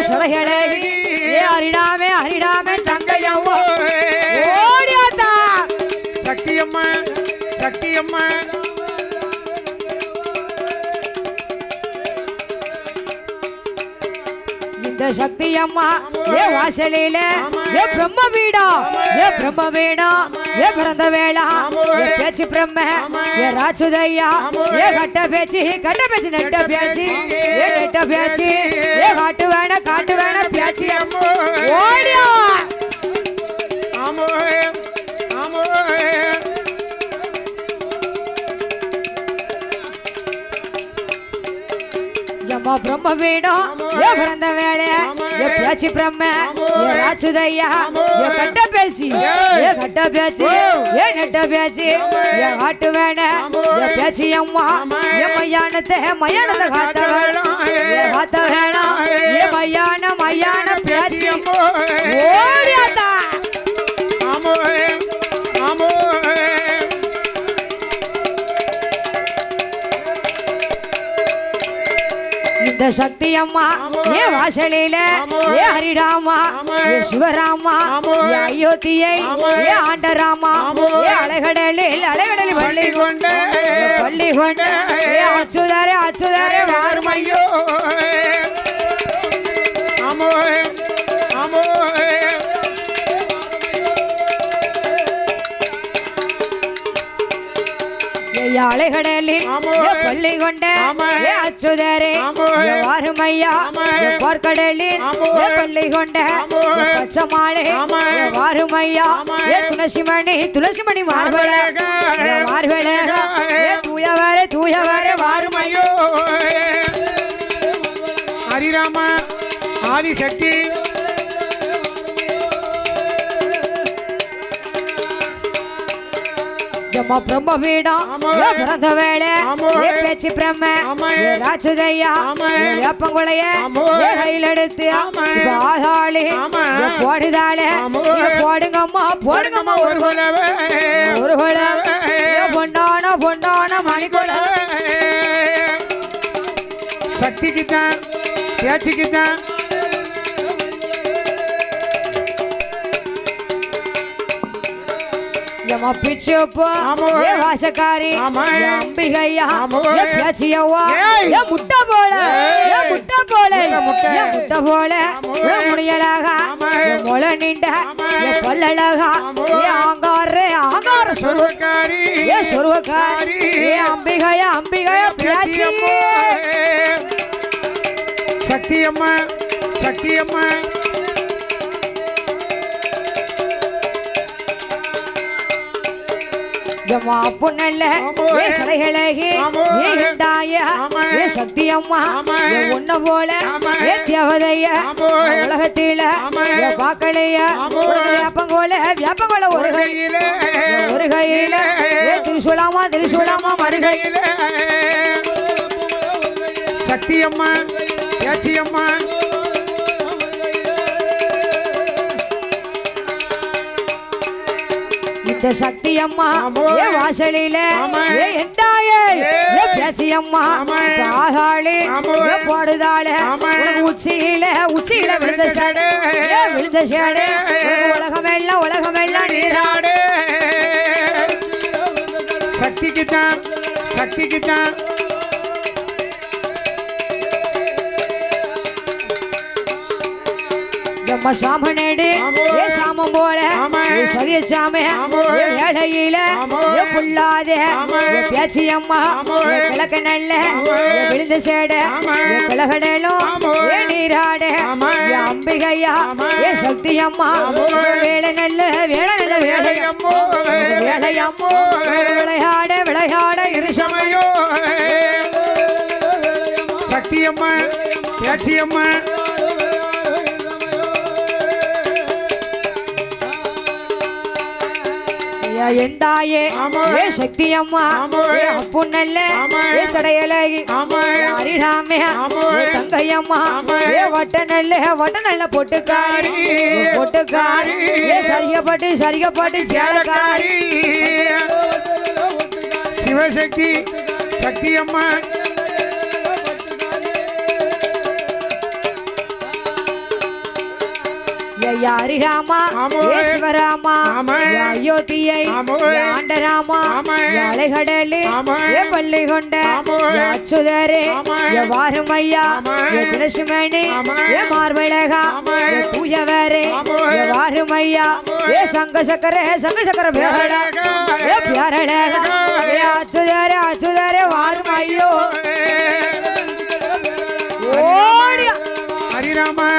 சடையழகி அரிடாமே அரிடாமே தங்கையாவோ ஓடியாத்தா சக்தி அம்மா சக்தி அம்மா இந்த சக்தி அம்மா வாசலில பிரம்ம வீடா பிரம்ம வீடா பிறந்த வேளா பேச்சு பிரம்ம ராச்சுதையா கட்ட பேச்சு நெட்ட பேச்சு நெட்ட பேச்சு காட்டு வேண பேச்சு ஓடியா ஆமோ ஆமோ பிரம்ம வீடம் பிறந்த வேலை பேச்சு பிரம்ம ராச்சுதையா கட்ட பேசி நெட்ட பேச்சு காட்டு வேண பேச்சு அம்மா மையானத்தை காத்த வேணாம் மையான பேச்சு ஓடியாத்தா ஆமோ ஆமோ இந்த சக்தி அம்மா வாசலில ஹரிராமா சிவராமா அயோத்தியை ஆண்டராமா அலைகடலில் பள்ளி கொண்டு அச்சுதாரே வாருமையோ ஆமோ ஆமோ அலைகடலில் பள்ளி கொண்ட அச்சுதரே வாருமையா பார்க்கடலில் பள்ளி கொண்ட பச்சமாளே வாருமையா துளசிமணி மார்பல தூயவரே வாருமையோ ஹரிராமா ஆதிசக்தி பிரம்ம வீடம் பிறந்த வேலை பேச்சு பிரம்ம ராச்சுதையா வேப்பங்குளைய கையில் எடுத்து ஆதாளி போடுதாளே போடுங்கம்மா ஒரு குழவை பொண்டான மணிக்குழ சக்திக்கு தான் பேச்சுக்கு தான் பிச்சுப்பு வாசக்காரி அம்பிகையா பேச்சியவா முட்டை போல முடியலாக முளை நீண்ட பல்லழகா ஆங்கார சொருவக்காரி அம்பிகையா பேச்சி சக்தி அம்மா பொண்ணல்ல சிலைகளகி சக்தி அம்மா உன்ன போல தேவதைய உலகத்தில பாக்கலைய வேப்பங்கோல ஒரு கையில திருசூலாமா மறுகையில சக்தி அம்மா பேச்சி அம்மா இந்த சக்தி அம்மா வாசலில பேச்சி அம்மா ஆதாளி போடுதாளே உச்சியில விழுந்த சேடு உலகமெல்லாம் நீராடு சக்திக்கு தான் எம்மா சாமனேடு ஏ சாமம் போல சதிய சாம ஏழையில புள்ளாதே பேச்சு அம்மா கிழக்கு நல்ல விழுந்த சேட கிழகடலும் ஏ நீராட அம்பிகையா ஏ சக்தி அம்மா வேலை நல்ல வேலையம்மோ விளையாட விளையாட இருசமயோ சக்தி அம்மா பேச்சி அம்மா எந்தாயே ஏ சக்தி அம்மா அப்பு நல்ல ஏ சடையலகி அரிடாமே தங்கையம்மா ஏ வட்ட நல்ல பொட்டுக்காரி ஏ சரிகப்பட்டு சேலக்காரி சிவசக்தி சக்தி அம்மா ஹரிராமா ஈஸ்வராமா அயோத்தியை ஆண்டராமா அலைகடலு பள்ளி கொண்ட அச்சுதரே வாருமையா திருசுமணி மார்பழகா தூயவரே வாருமையா ஏ சங்க சக்கர பேரழகா அச்சுதரே வாருமையோ ஹரிராமா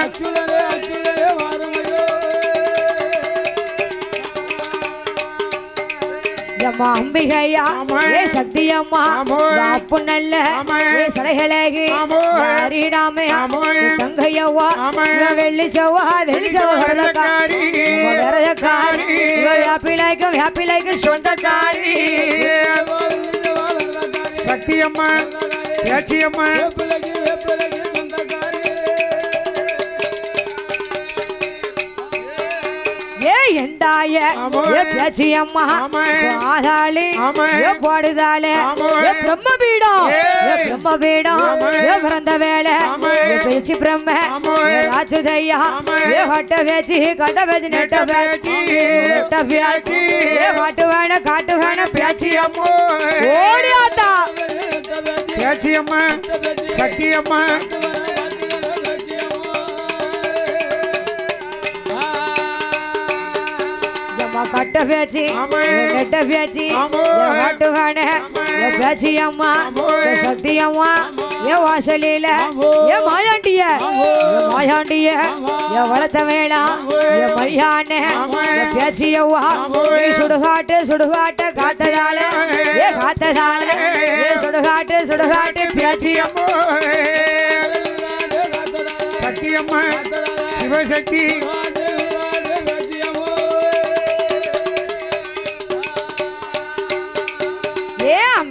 அம்பிகையா ஏ சக்தி அம்மா அப்பு நல்ல ஏ சடைகளகி ஹரிடாமே தங்கையவா வெள்ளி செவ்வா வரதக்காரி வேப்பிலைக்கும் சொந்தக்காரி சக்தி அம்மா பேச்சி அம்மா எந்தாய பேச்சி அம்மா ஆதாளி பாடுதாளே பிரம்மபீடம் பிறந்த வேலை பேச்சு பிரம்ம ராஜுதையா கட்ட பேச்சு நெட்ட பேச்சு காட்டு வேண பேச்சி அம்மா ஓடியாத்தா பேச்சி அம்மா சக்தி அம்மா கட்ட பேச்சு நெட்ட பேச்சு காட்டுவான பேச்சி அம்மா சக்தி அம்மா ஏ வாசலில ஏ மாயாண்டிய வளர்த்த வேளாம் ஏ மையான பேச்சி அவ்வா சுடுகாட்டு காத்ததால ஏ சுடுகாட்டு பேச்சி அம்மா சக்தி அம்மா சிவசக்தி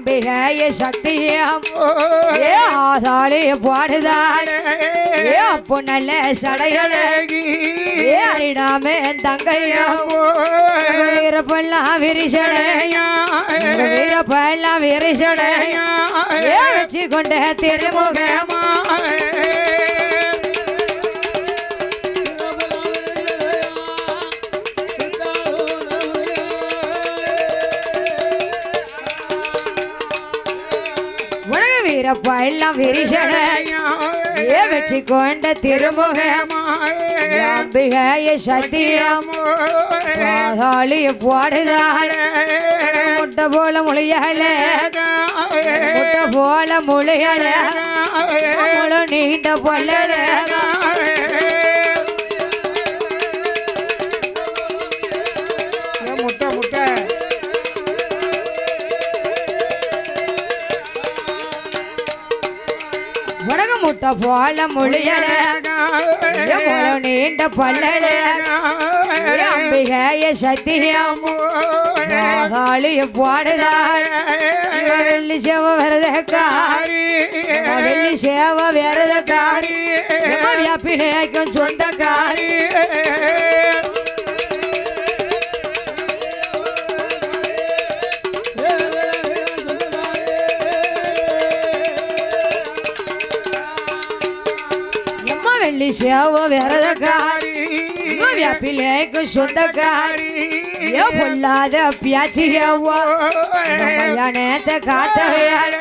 அம்பிகைய சக்தியம் ஏ ஆதாளி பாடுதாள் ஏ அப்பு நல்ல சடைகளகி ஏ அரிடாமே தங்கையம் வீரப்பெல்லாம் விரிசடையா ஏ வச்சு கொண்ட திருமுகமா வீரப்பெல்லாம் விரிசடையா ஏ வச்சு கொண்ட திருமுகமா அம்பிகைய சத்தியம் ஆதாளிய பாடுதாள் முட்டை போல முளையல நீண்ட பொல்லல முட்டை போல முழியல நீண்ட பல்லல அம்பிகைய சத்தியம் ஆதாளிய பாடுதாள் வெள்ளி சேவ விரதக்காரி வியாப்பினைக்கும் சொந்தக்காரி வெள்ளி சேவ விரதக்காரி வியாப்பிலைக்கும் சொந்தக்காரி ஏ பொல்லாத பியாச்சியவா மையானத்தை காத்தவையாள்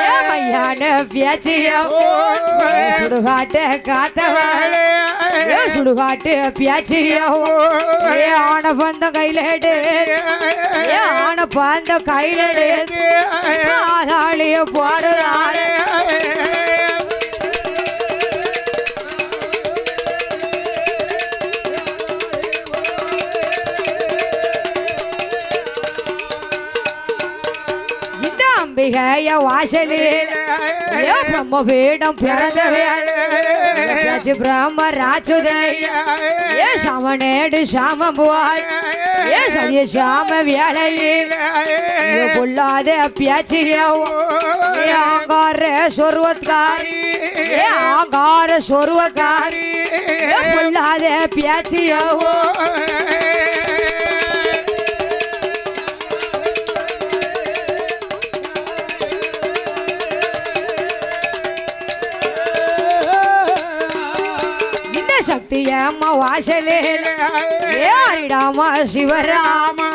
ஏ மையான பியாச்சியவா சுடுகாட்ட காத்தவாள் ஏ சுடுகாட்டு பியாச்சியவா ஏ ஆன பந்தம் கையிலேடு ஏ ஆன பந்தம் கையிலேடு ஆதாளிய பாடுறாள் அம்பிகைய வாசலில் பிரம்ம பீடம் பிறந்தவே பிரம்ம ராஜுதைய ஏ சமநேடு சாமபுவாய் ஏ சரிய சாம வேளையில் பொல்லாத பியாச்சியவோ ஆங்கார சொர்வத்காரி ஏ ஆங்கார சொர்வக்காரி பொல்லாத பியாச்சியவோ சக்தியம்மா வாசலில் ஏறிடாமா சிவராமா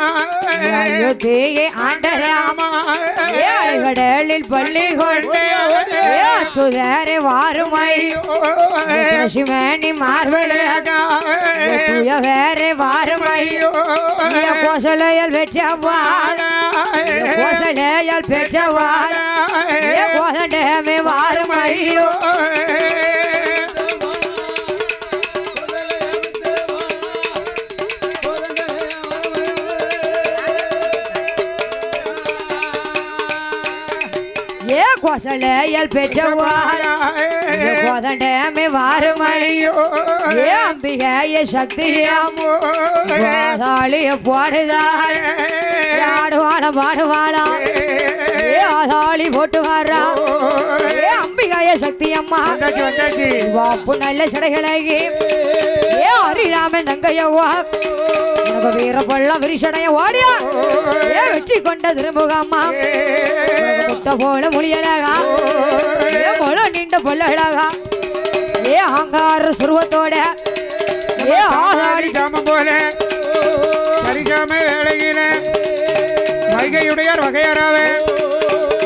அயோத்தியே ஆண்டராமா கடலில் பள்ளி கொண்டு சுதரை வாருமை சிவனி மார்பழகா வேற வாருமை கோசலையல் பெற்றவாள் கோசலையல் பெற்றவாள் கோசண்டமே வாருமையோ கோசலையல் பெற்றவாள் கோதண்டமே வாருமையோ ஏ அம்பிகைய சக்தியமோ ஆதாளிய பாடுதாள் ஆடுவாள பாடுவாளா ஏ ஆதாளி போட்டு வாரா ஏ அம்பிகைய சக்தியம்மா வாப்பு நல்ல சடைகளகி ஏ ஹரிராமன் தங்கையவா வீர பள்ளம் விரிசடைய ஓடியா ஏ வெற்றி கொண்ட திருமுகம்மா போல முடியலகா ஏ மொழ நீண்ட பொல்லழகா ஏ ஆங்கார சுருவத்தோட ஏ ஆதாளி சாமம் போல சரிசாம வேளையில வைகையுடையார் வகையாராவே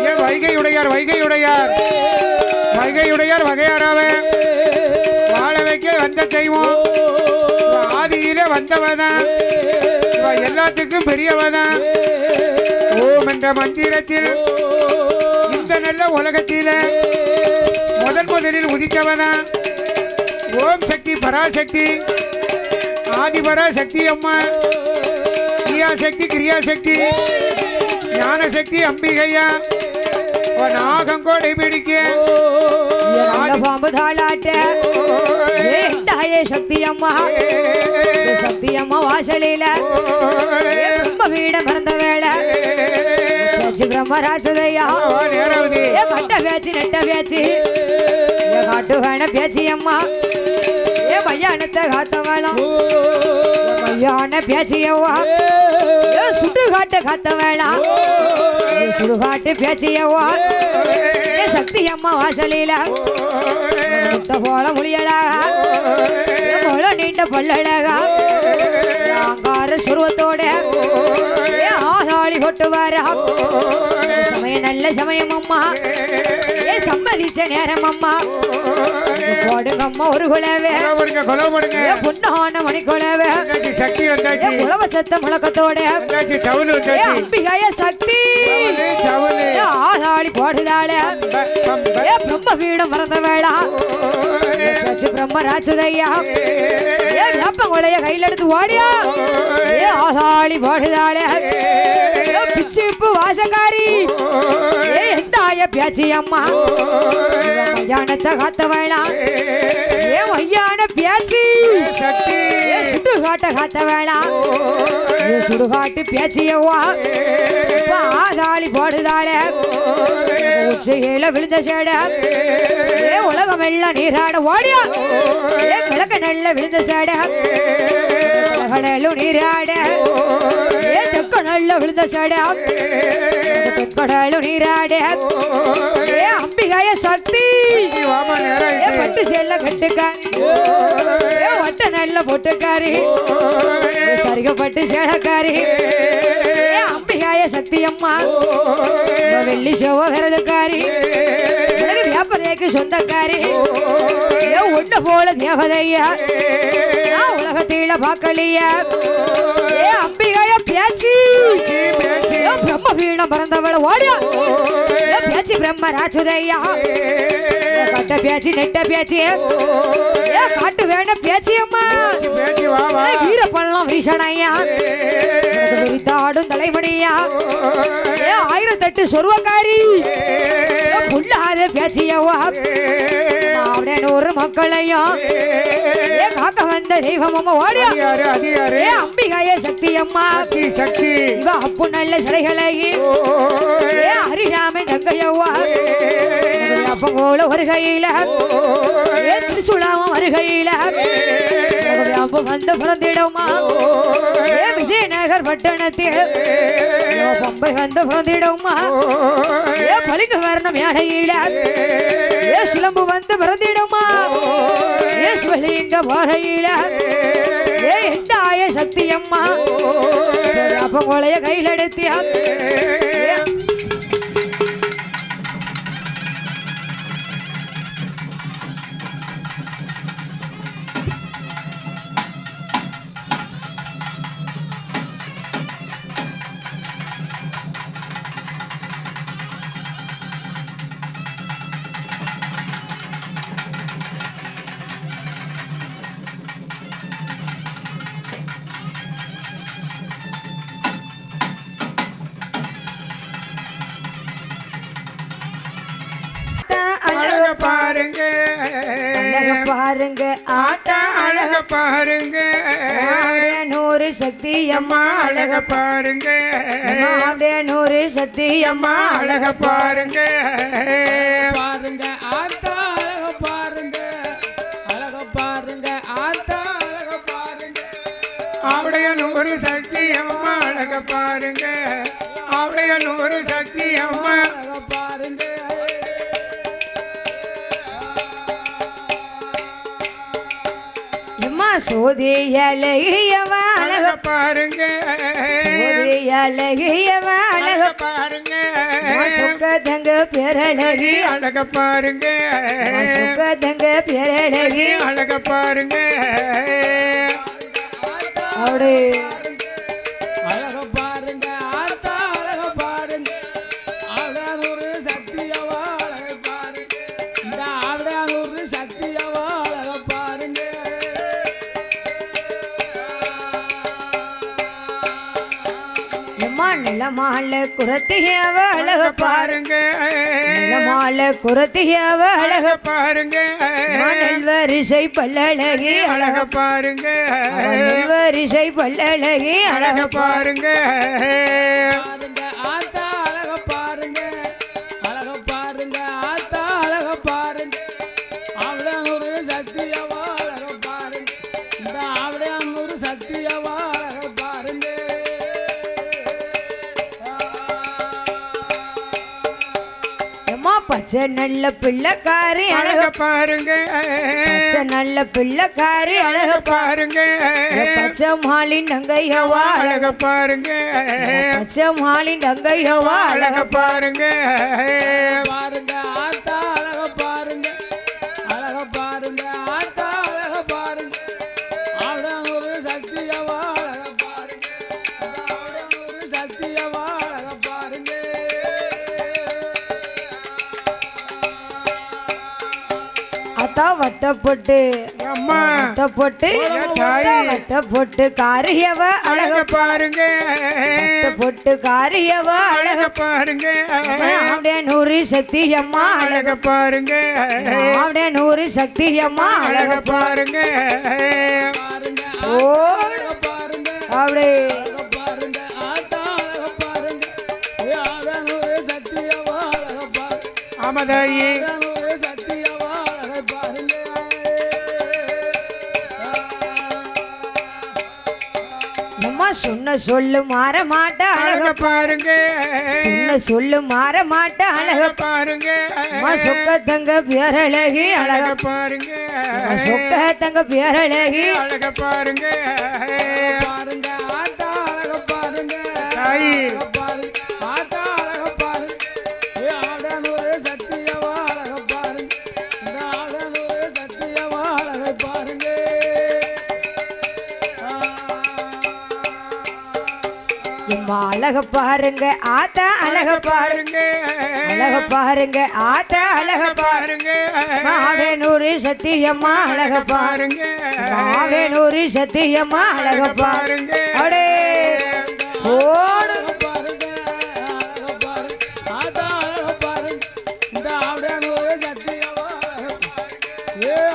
ஏ வைகையுடையார் வைகையுடையார் வைகையுடையார் வகையாராவே வாழ வைக்க வந்த தெய்வம் ஆதியிலே வந்தவதான் எல்லாத்துக்கும் பெரியவதான் ஓம் என்ற மந்திரத்தில் இந்த நல்ல உலகத்தில முதலில் உதித்தவனா ஓம் சக்தி பராசக்தி ஆதிபராசக்தி அம்மா கிரியாசக்தி கிரியாசக்தி ஞானசக்தி அம்பிகையா நாகங்கோடை பிடிக்க பாம்பு தாளாட்ட சக்தி அம்மா சக்தி அம்மா வாசலில பிரம்ம வீடம் பிறந்த வேளை பிரம்மராஜதையா கட்ட பேச்சு நெட்ட பேச்சு காட்டுகான பேச்சு அம்மா ஏ மையானத்தை காத்தவளம் மையான பேச்சியவா ஏ சுட்டு காட்டு காத்தவளா சுடுகாட்டு பேச்சியவா ஏ சக்தி அம்மா வாசலில போல முடியலாக போல நீண்ட பல்லழகா ஆங்கார சுருவத்தோட ஆதாளி கொட்டு வாரா சமயம் நல்ல சமயம் அம்மா ஏ சம்மதிச்ச நேரம் அம்மா போடுங்க அம்மா ஒரு குலவே பொண்ணான மணி குலவே சக்தி குலவ சத்த முழக்கத்தோட அம்பிகைய சக்தி ஆதாளி போடுதாள ஏ பிரம்ம வீடம் மறந்த வேளா பிரம்ம ராஜதையா ஏ வேப்பங்குளைய கையில் எடுத்து ஓடியா ஏ ஆதாளி போடுதாள பிச்சிப்பு வாசக்காரி ஏ எந்தாய பேச்சி அம்மா மையானத்தை காத்த வேளா ஏ மையான பேச்சி ஏ சுடுகாட்ட காத்த வேளா ஏ சுடுகாட்டு பேச்சியவா ஆதாளி போடுதாள உச்சியில விழுந்த சேட ஏ உலகம் எல்லாம் நீராட ஓடியா ஏ கிழக்க நல்ல விழுந்த சேட கடலும் நீராட ஏ தெக்க நல்ல விழுந்த சேட தெக்கடலும் நீராட ஏ அம்பி அம்பிகாய சக்தி வாமா நேரம் பட்டு செல்ல கட்டுக்காரி வட்ட நல்ல பொட்டுக்காரி சரிகப்பட்டு சேலக்காரி அம்பிகாய சக்தி அம்மா வெள்ளி செவ்வ விரதக்காரி வியாபாரிக்கு சொந்தக்காரி ஒண்ணு போல தேவதையா உலகத்தில பாக்கலியா அம்பிகாய பேச்சு பிரம்ம வீணம் பிறந்தவள ஓடியா பேச்சு பிரம்ம ராஜுதையா கட்ட பேச்சு நெட்ட பேச்சு காட்டு வேணும் பேச்சு அம்மா வீர பள்ளம் வீசணையா விரித்தாடும் தலைமணியா 1008 சொருவக்காரி புள்ளாத பேச்சியவா அவனே 100 மக்களையும் காக்க வந்த தெய்வம் அம்மா ஓடியா அம்பிகாய சக்தி அம்மா சக்தி இவ அப்பு நல்ல சிலைகளையும் ஹரிராமன் தங்கையவா அப்பங்கோல வருகையில திருசுலாமம் வருகையில அப்ப வந்து பிறந்திடமா விஜயநகர் பட்டணத்தில் பம்பை வந்து பிறந்திடமா பலிக்கு வரணும் மேடையில சிலம்பு வந்து பிறந்திடமா சிவலிங்க போரையில எந்த ஆய சக்தி அம்மா அப்பங்கோலைய கையில் எடுத்தியா பாருங்க பாருங்க ஆத்தா அழக பாருங்க 100 சக்தி அம்மா அழக பாருங்க 100 சக்தி அம்மா அழக பாருங்க பாருங்க ஆத்தா அழக பாருங்க அழக பாருங்க ஆத்தா அழக பாருங்க அவடைய 100 சக்தி அம்மா அழக பாருங்க அவடைய 100 சக்தி அம்மா அழக பாருங்க சோதியழகியவ அழக பாருங்க சோதியழகியவ அழக பாருங்க சுகதங்க பேரழகி அழக பாருங்க சுகதங்க பேரழகி அழக பாருங்க அப்படி அழக பாருங்க ஆத்தா அழக பாருங்க ஆவடான் ஒரு சக்தியவா அழக பாருங்க இந்த ஆவடான் ஒரு சக்தியவா அழக பாருங்க நிலமால குரத்தியவ அழக பாருங்க நிலமால குரத்தியவ அழக பாருங்க வரிசை பல்லழகி அழக பாருங்க வரிசை பல்லழகி அழக பாருங்க பாருங்க ஆத்தா அழக பாருங்க அழக பாருங்க ஆத்தா அழக பாருங்க ஆவடான் ஒரு சக்தியவா அழக பாருங்க இந்த ஆவடான் ஒரு சக்தியவா அழக பாருங்க பச்சை நல்ல பிள்ளைக்காரி அழக பாருங்க பச்சை நல்ல பிள்ளைக்காரி அழக பாருங்க பச்சை மாலின் நங்கையவா அழக பாருங்க பச்சை மாலின் நங்கையவா அழக பாருங்க பாருங்க ஆத்தா அழக பாருங்க அழக பாருங்க ஆத்தா அழக பாருங்க ஆவடான் ஒரு சக்தியவா அழக பாருங்க ஆவடான் ஒரு சக்தியவா அழக பாருங்க அத்தா வட்டப்பொட்டு அம்மா வட்டப்பொட்டு தாயி. வட்டப்பொட்டு காரியவ அழக அழக பாருங்க பொட்டு காரியவ அழக அழக பாருங்க அப்படியே 100 சக்தி அம்மா அழக பாருங்க அப்படியே 100 சக்தி அம்மா அழக பாருங்க பாருங்க ஓ அழக பாருங்க அப்படியே அழக பாருங்க ஆத்தா அழக பாருங்க ஆவடான் ஒரு சக்தியவா அழக பாருங்க ஆமதாயி ஆவடான் ஒரு சக்தியவா அழக பாருங்க அம்மா சொன்ன சொல்லு மாற மாட்ட அழக பாருங்க சொன்ன சொல்லு மாற மாட்ட அழக பாருங்க சொக்க தங்க பேரழகி அழக பாருங்க சொக்க தங்க பேரழகி அழக பாருங்க பாருங்க ஆத்தா அழக பாருங்க தாயி ஆத்தா அழக பாருங்க ஆடனூரே சத்தியவா அழக பாருங்க இந்த ஆடனூரே சத்தியவா அழக பாருங்க எம்மா அழக பாருங்க ஆத்தா அழக பாருங்க அழக பாருங்க ஆத்தா அழக பாருங்க மாவேனூரி சத்தியம்மா அழக பாருங்க மாவேனூரி சத்தியம்மா அழக பாருங்க அடே ஓடு பாருங்க அழக பாருங்க ஆத்தா அழக பாருங்க இந்த ஆடனூரே சத்தியவா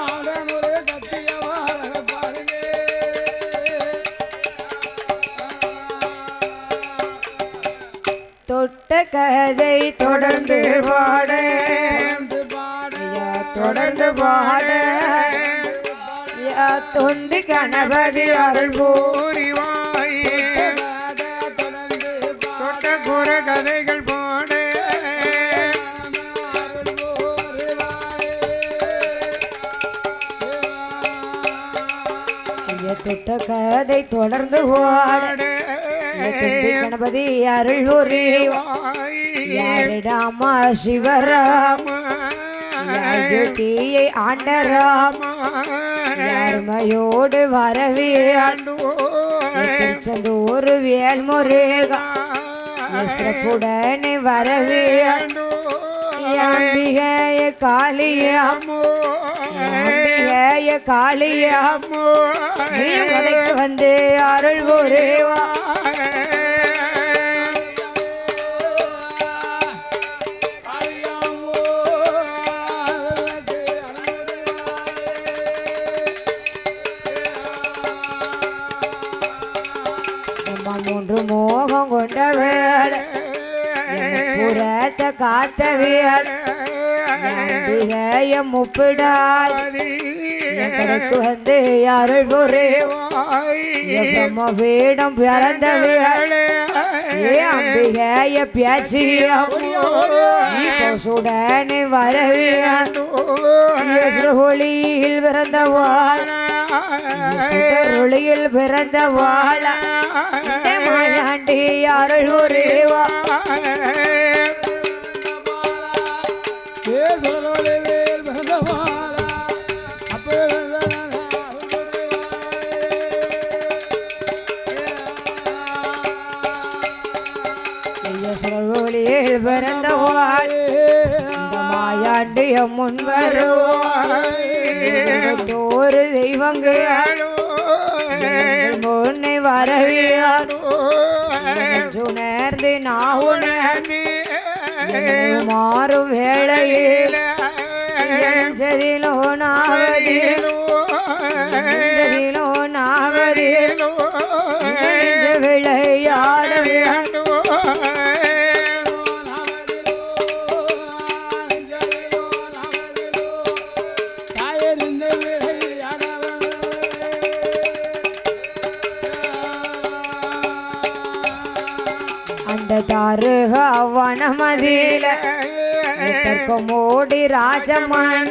ஆடனூரே சத்தியவா அழக பாருங்க தொட்ட கதை தொடர்ந்து பாட தொடர்ந்து பாட தொண்டு கணபதி அருள் பூரிவாய் தொட்ட கூற கதைகள் பாட தொட்ட கதை தொடர்ந்து பாட தொண்டு கணபதி அருள் புரிவாய் யாரிடாமா சிவராம யாருட்டியை ஆண்டராம யாருமையோடு வரவே திருச்செந்தூர் வேல்முருகா சிறப்புடனே வரவே அம்பிகைய காளியாமோ அம்பிகைய காளியாமோ கதைக்கு வந்து அருள் புரிவா மூன்று மோகம் கொண்ட வேலை புறத்தை காத்த வேலை முப்பிடாது கடைக்கு வந்து அருள் புரிவாய் வீடம் பிறந்த வேலை அம்பிகைய பேசியுடனே வரவே ஒளியில் பிறந்த வாழ ஒளியில் பிறந்த வாழ மாயாண்டி அருள் புரிவா ஒளியில் பிறந்த வாழ மாயாண்டிய முன் வருவோரு தெய்வங்கள் முன்னை வரவியானேர்ந்து நான் உணர்ந்து மாறும் வேளையில் ஜதிலோ நாவதிலோ நாவதிலோ விளையாட அந்த தாருக வனமதியில மோடி ராஜமன்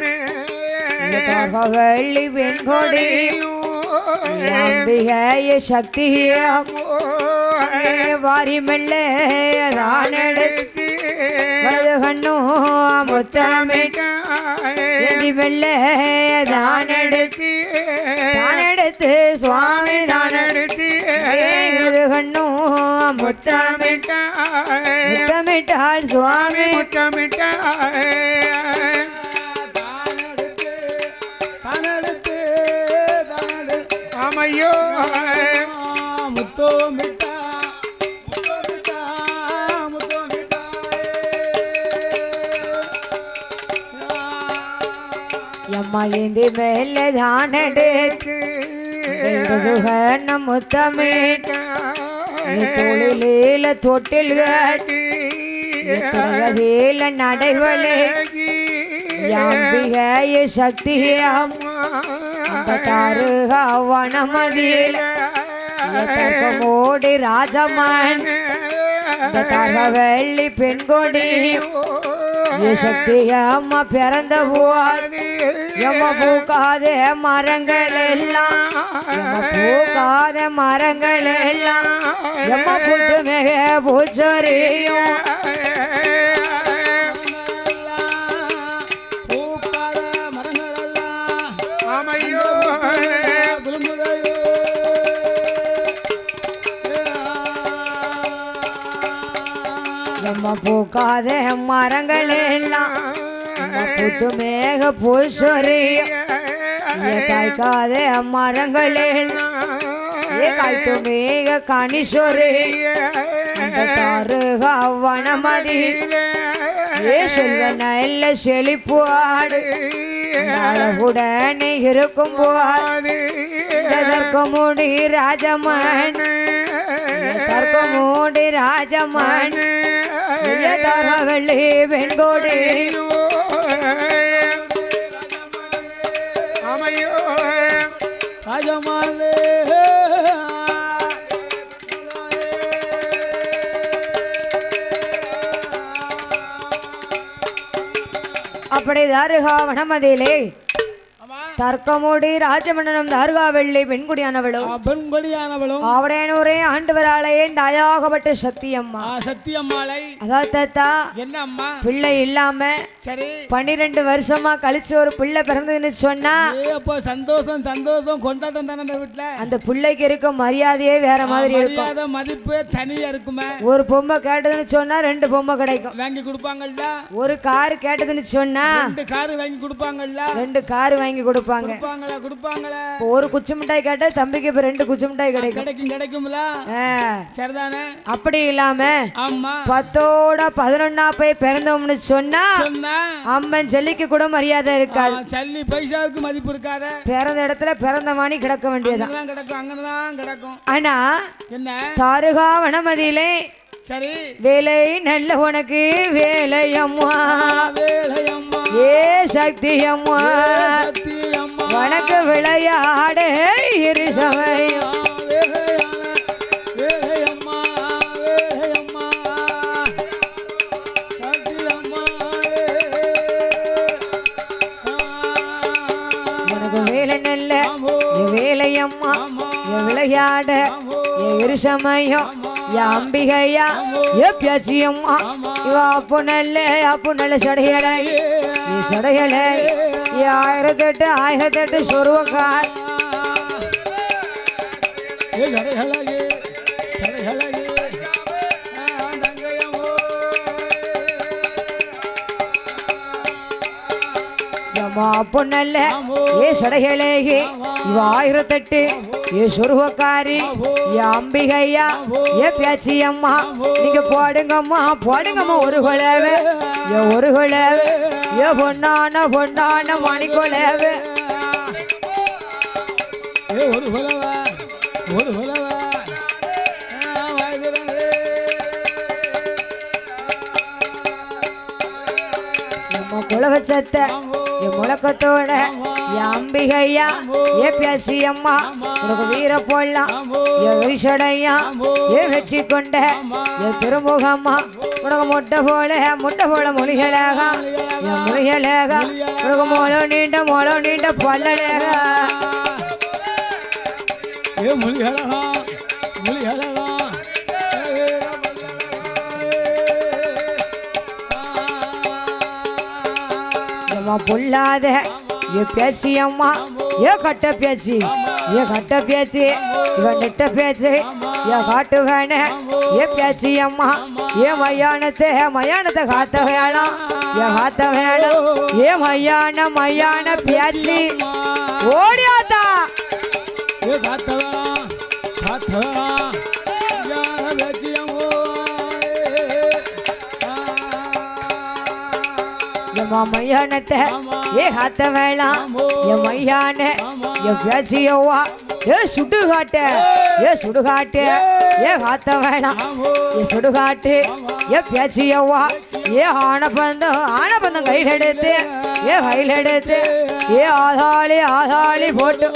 வெள்ளி வெண்கொடி அம்பிகைய சக்தியம் வாரி மெல்ல தான் எடுத்து கண்ணோ முத்தமிட்டு மெல்ல தான் எடுத்து சுவாமி தான் எடுத்து கண்ணோ முத்தமிட்டால் சுவாமி ஆமையோ முத்தமிட்டா எம்மா ஏந்தி மேல தான் எடுத்து முத்தமிட்ட தொழில தொட்டில் காட்டி நடைவழி அம்பிகைய சக்தியம் தாருக வனமதியில தர்க்கமோடி ராஜமன் தகவள்ளி பெண்கொடி சக்தி அம்மா பிறந்த போது எம்ம பூக்காத மரங்கள் எல்லாம் பூக்காத மரங்கள் எல்லாம் எம்ம புட்டு மிக பூச்சொரியும் பூக்காத மரங்கள் எல்லாம் புத்து மேக பூசொரியும் காய்க்காத மரங்கள் எல்லாம் காய்த்து மேக கணிசொரியும் வனமதி செல்வ நல்ல செழிப்பு ஆடு உடனே இருக்கும் போது தர்க்கமோடி ராஜமன் தர்க்கமோடி ராஜமன் தரவள்ளி வெண்கோடி ராஜமாலே அப்படி தாருகா வனமதியிலே தர்க்கமோடி ராஜமன்னனும் தார்காவெள்ளி பெண்குடியானவளும் அவரேனூரே ஆண்டவராலேயே தாயாகப்பட்ட சத்தியம்மா சத்தியம்மாளை அதாத்தா என்ன அம்மா பிள்ளை இல்லாம சரி 12 வருஷமா கழிச்சு ஒரு பிள்ளை பிறந்ததுன்னு சொன்னா சந்தோஷம் சந்தோஷம் கொண்டாட்டம் தானே அந்த வீட்டுல அந்த பிள்ளைக்கு இருக்க மரியாதையே வேற மாதிரி இருக்கும் மதிப்பு தனியா இருக்குமே ஒரு பொம்மை கேட்டதுன்னு சொன்னா 2 பொம்மை கிடைக்கும் வாங்கி கொடுப்பாங்கல்ல ஒரு கார் கேட்டதுன்னு சொன்னா 2 கார் வாங்கி கொடுப்பாங்கல்ல 2 கார் வாங்கி கொடுப்பாங்க ஒரு குச்சி மிட்டாய் கேட்டா தம்பிக்கு இப்ப 2 குச்சி மிட்டாய் கிடைக்கும்ல சரிதானே அப்படி இல்லாம ஆமா 10ஓட 11ஆ போய் பிறந்தோம்னு சொன்னா அம்மன் ஜல்லிக்கு கூட மரியாதை இருக்காது ஜல்லி பைசாவுக்கு மதிப்பு இருக்காது பிறந்த இடத்துல பிறந்த மாணி கிடக்க வேண்டியதான் கிடக்கும் ஆனா என்ன தாருகா வனமதியிலே சரி வேலை நல்ல உனக்கு வேலையம்மா வேலையம்மா ஏ சக்தி அம்மா உனக்கு விளையாடு இரு சமயம் வேலையம்மா வேலையம்மா சக்தி அம்மா உனக்கு வேலை நல்ல வேலையம்மா விளையாட இரு சமயம் அம்பிகையா எப்பியாச்சியம்மா இவ அப்போ நல்ல சடையலை சடையலை 1008 சொருவக்கார் பொண்ணல்ல ஏ சடைகளேகி இவ 1008 ஏ சொருவக்காரி அம்பிகையா ஏ பேச்சியம்மா நீங்க போடுங்கம்மா ஒரு கொலவே ஏ பொண்ணான மணி கொலவே குலவச்சத்த முழக்கத்தோட அம்பிகையா ஏ பேசியம்மா உனக்கு வீர போடலாம் விரிசடையா ஏ வெற்றி கொண்ட திருமுகம்மா உனக்கு முட்டை போல மொழிகளாக உனக்கு மொழ நீண்ட பல்லழக பொல்லாத ஏ பேச்சியம்மா ஏ கட்ட பேச்சு இவன் நெட்ட பேச்சு ஏ காட்டு வேணே ஏ பேச்சியம்மா ஏ மயானத்தை காத்த வேணாம் ஏ மயான பேச்சு ஓடியாத்தா மையானத்தை ஏ காத்த வேணாம் என் மையான என் பேச்சியவா ஏ சுடுகாட்டு ஏ காத்த வேணாம் ஏ சுடுகாட்டு ஏ பேச்சியவா ஏ ஆனபந்தம் கையில் எடுத்து ஏ ஆதாளி போட்டு